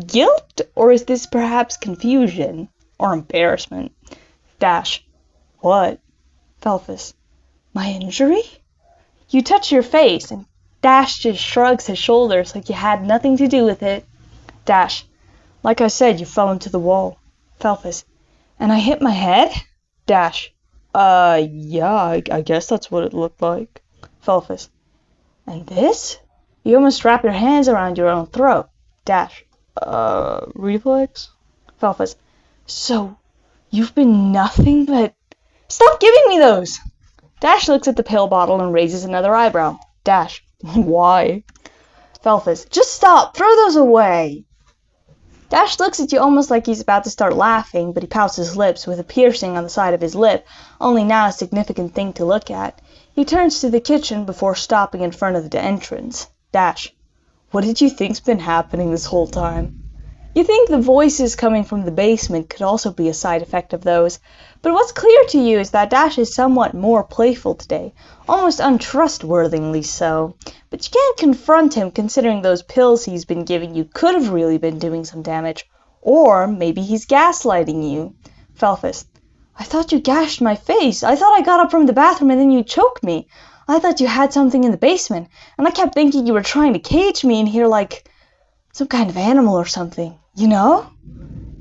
guilt, or is this perhaps confusion or embarrassment? Dash, what? Felfis, my injury? You touch your face, and Dash just shrugs his shoulders like you had nothing to do with it. Dash, like I said, you fell into the wall. Felfis, and I hit my head? Dash, yeah, I guess that's what it looked like. Felfis, and this? You almost wrap your hands around your own throat. Dash, reflex? Felfis, so you've been nothing but... Stop giving me those! Dash looks at the pill bottle and raises another eyebrow. Dash, why? Felfis, just stop! Throw those away! Dash looks at you almost like he's about to start laughing, but he pouts his lips with a piercing on the side of his lip, only now a significant thing to look at. He turns to the kitchen before stopping in front of the entrance. Dash, what did you think's been happening this whole time? You think the voices coming from the basement could also be a side effect of those, but what's clear to you is that Dash is somewhat more playful today, almost untrustworthily so. But you can't confront him considering those pills he's been giving you could have really been doing some damage. Or maybe he's gaslighting you. Felfis, I thought you gashed my face. I thought I got up from the bathroom and then you choked me. I thought you had something in the basement, and I kept thinking you were trying to cage me in here like some kind of animal or something, you know?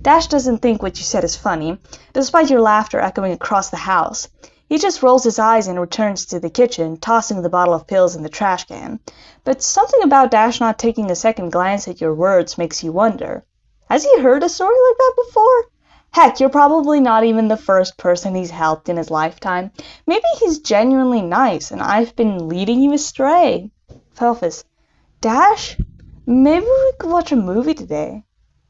Dash doesn't think what you said is funny, despite your laughter echoing across the house. He just rolls his eyes and returns to the kitchen, tossing the bottle of pills in the trash can. But something about Dash not taking a second glance at your words makes you wonder. Has he heard a story like that before? Heck, you're probably not even the first person he's helped in his lifetime. Maybe he's genuinely nice, and I've been leading you astray. Felfis, Dash, maybe we could watch a movie today.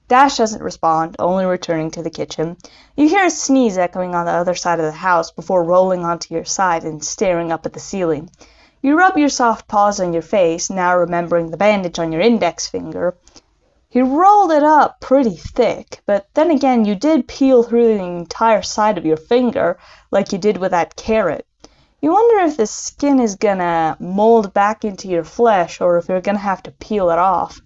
Dash doesn't respond, only returning to the kitchen. You hear a sneeze echoing on the other side of the house before rolling onto your side and staring up at the ceiling. You rub your soft paws on your face, now remembering the bandage on your index finger. He rolled it up pretty thick, but then again you did peel through the entire side of your finger like you did with that carrot. You wonder if the skin is gonna mold back into your flesh or if you're gonna have to peel it off.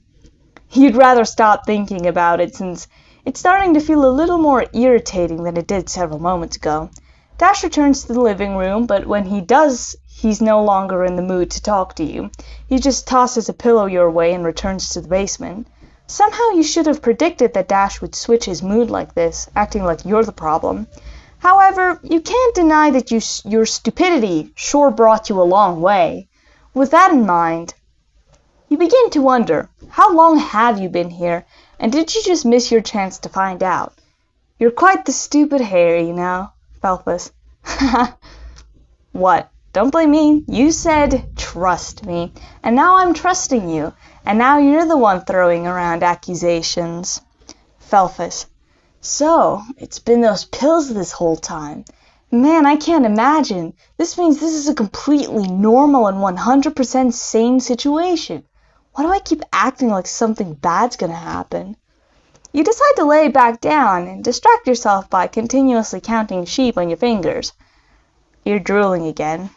You'd rather stop thinking about it since it's starting to feel a little more irritating than it did several moments ago. Dash returns to the living room, but when he does, he's no longer in the mood to talk to you. He just tosses a pillow your way and returns to the basement. Somehow you should have predicted that Dash would switch his mood like this, acting like you're the problem. However, you can't deny that your stupidity sure brought you a long way. With that in mind, you begin to wonder, how long have you been here, and did you just miss your chance to find out? You're quite the stupid hare, you know, Felfis. What? Don't blame me. You said, trust me, and now I'm trusting you, and now you're the one throwing around accusations. Felfis, so, it's been those pills this whole time. Man, I can't imagine. This means this is a completely normal and 100% sane situation. Why do I keep acting like something bad's gonna happen? You decide to lay back down and distract yourself by continuously counting sheep on your fingers. You're drooling again.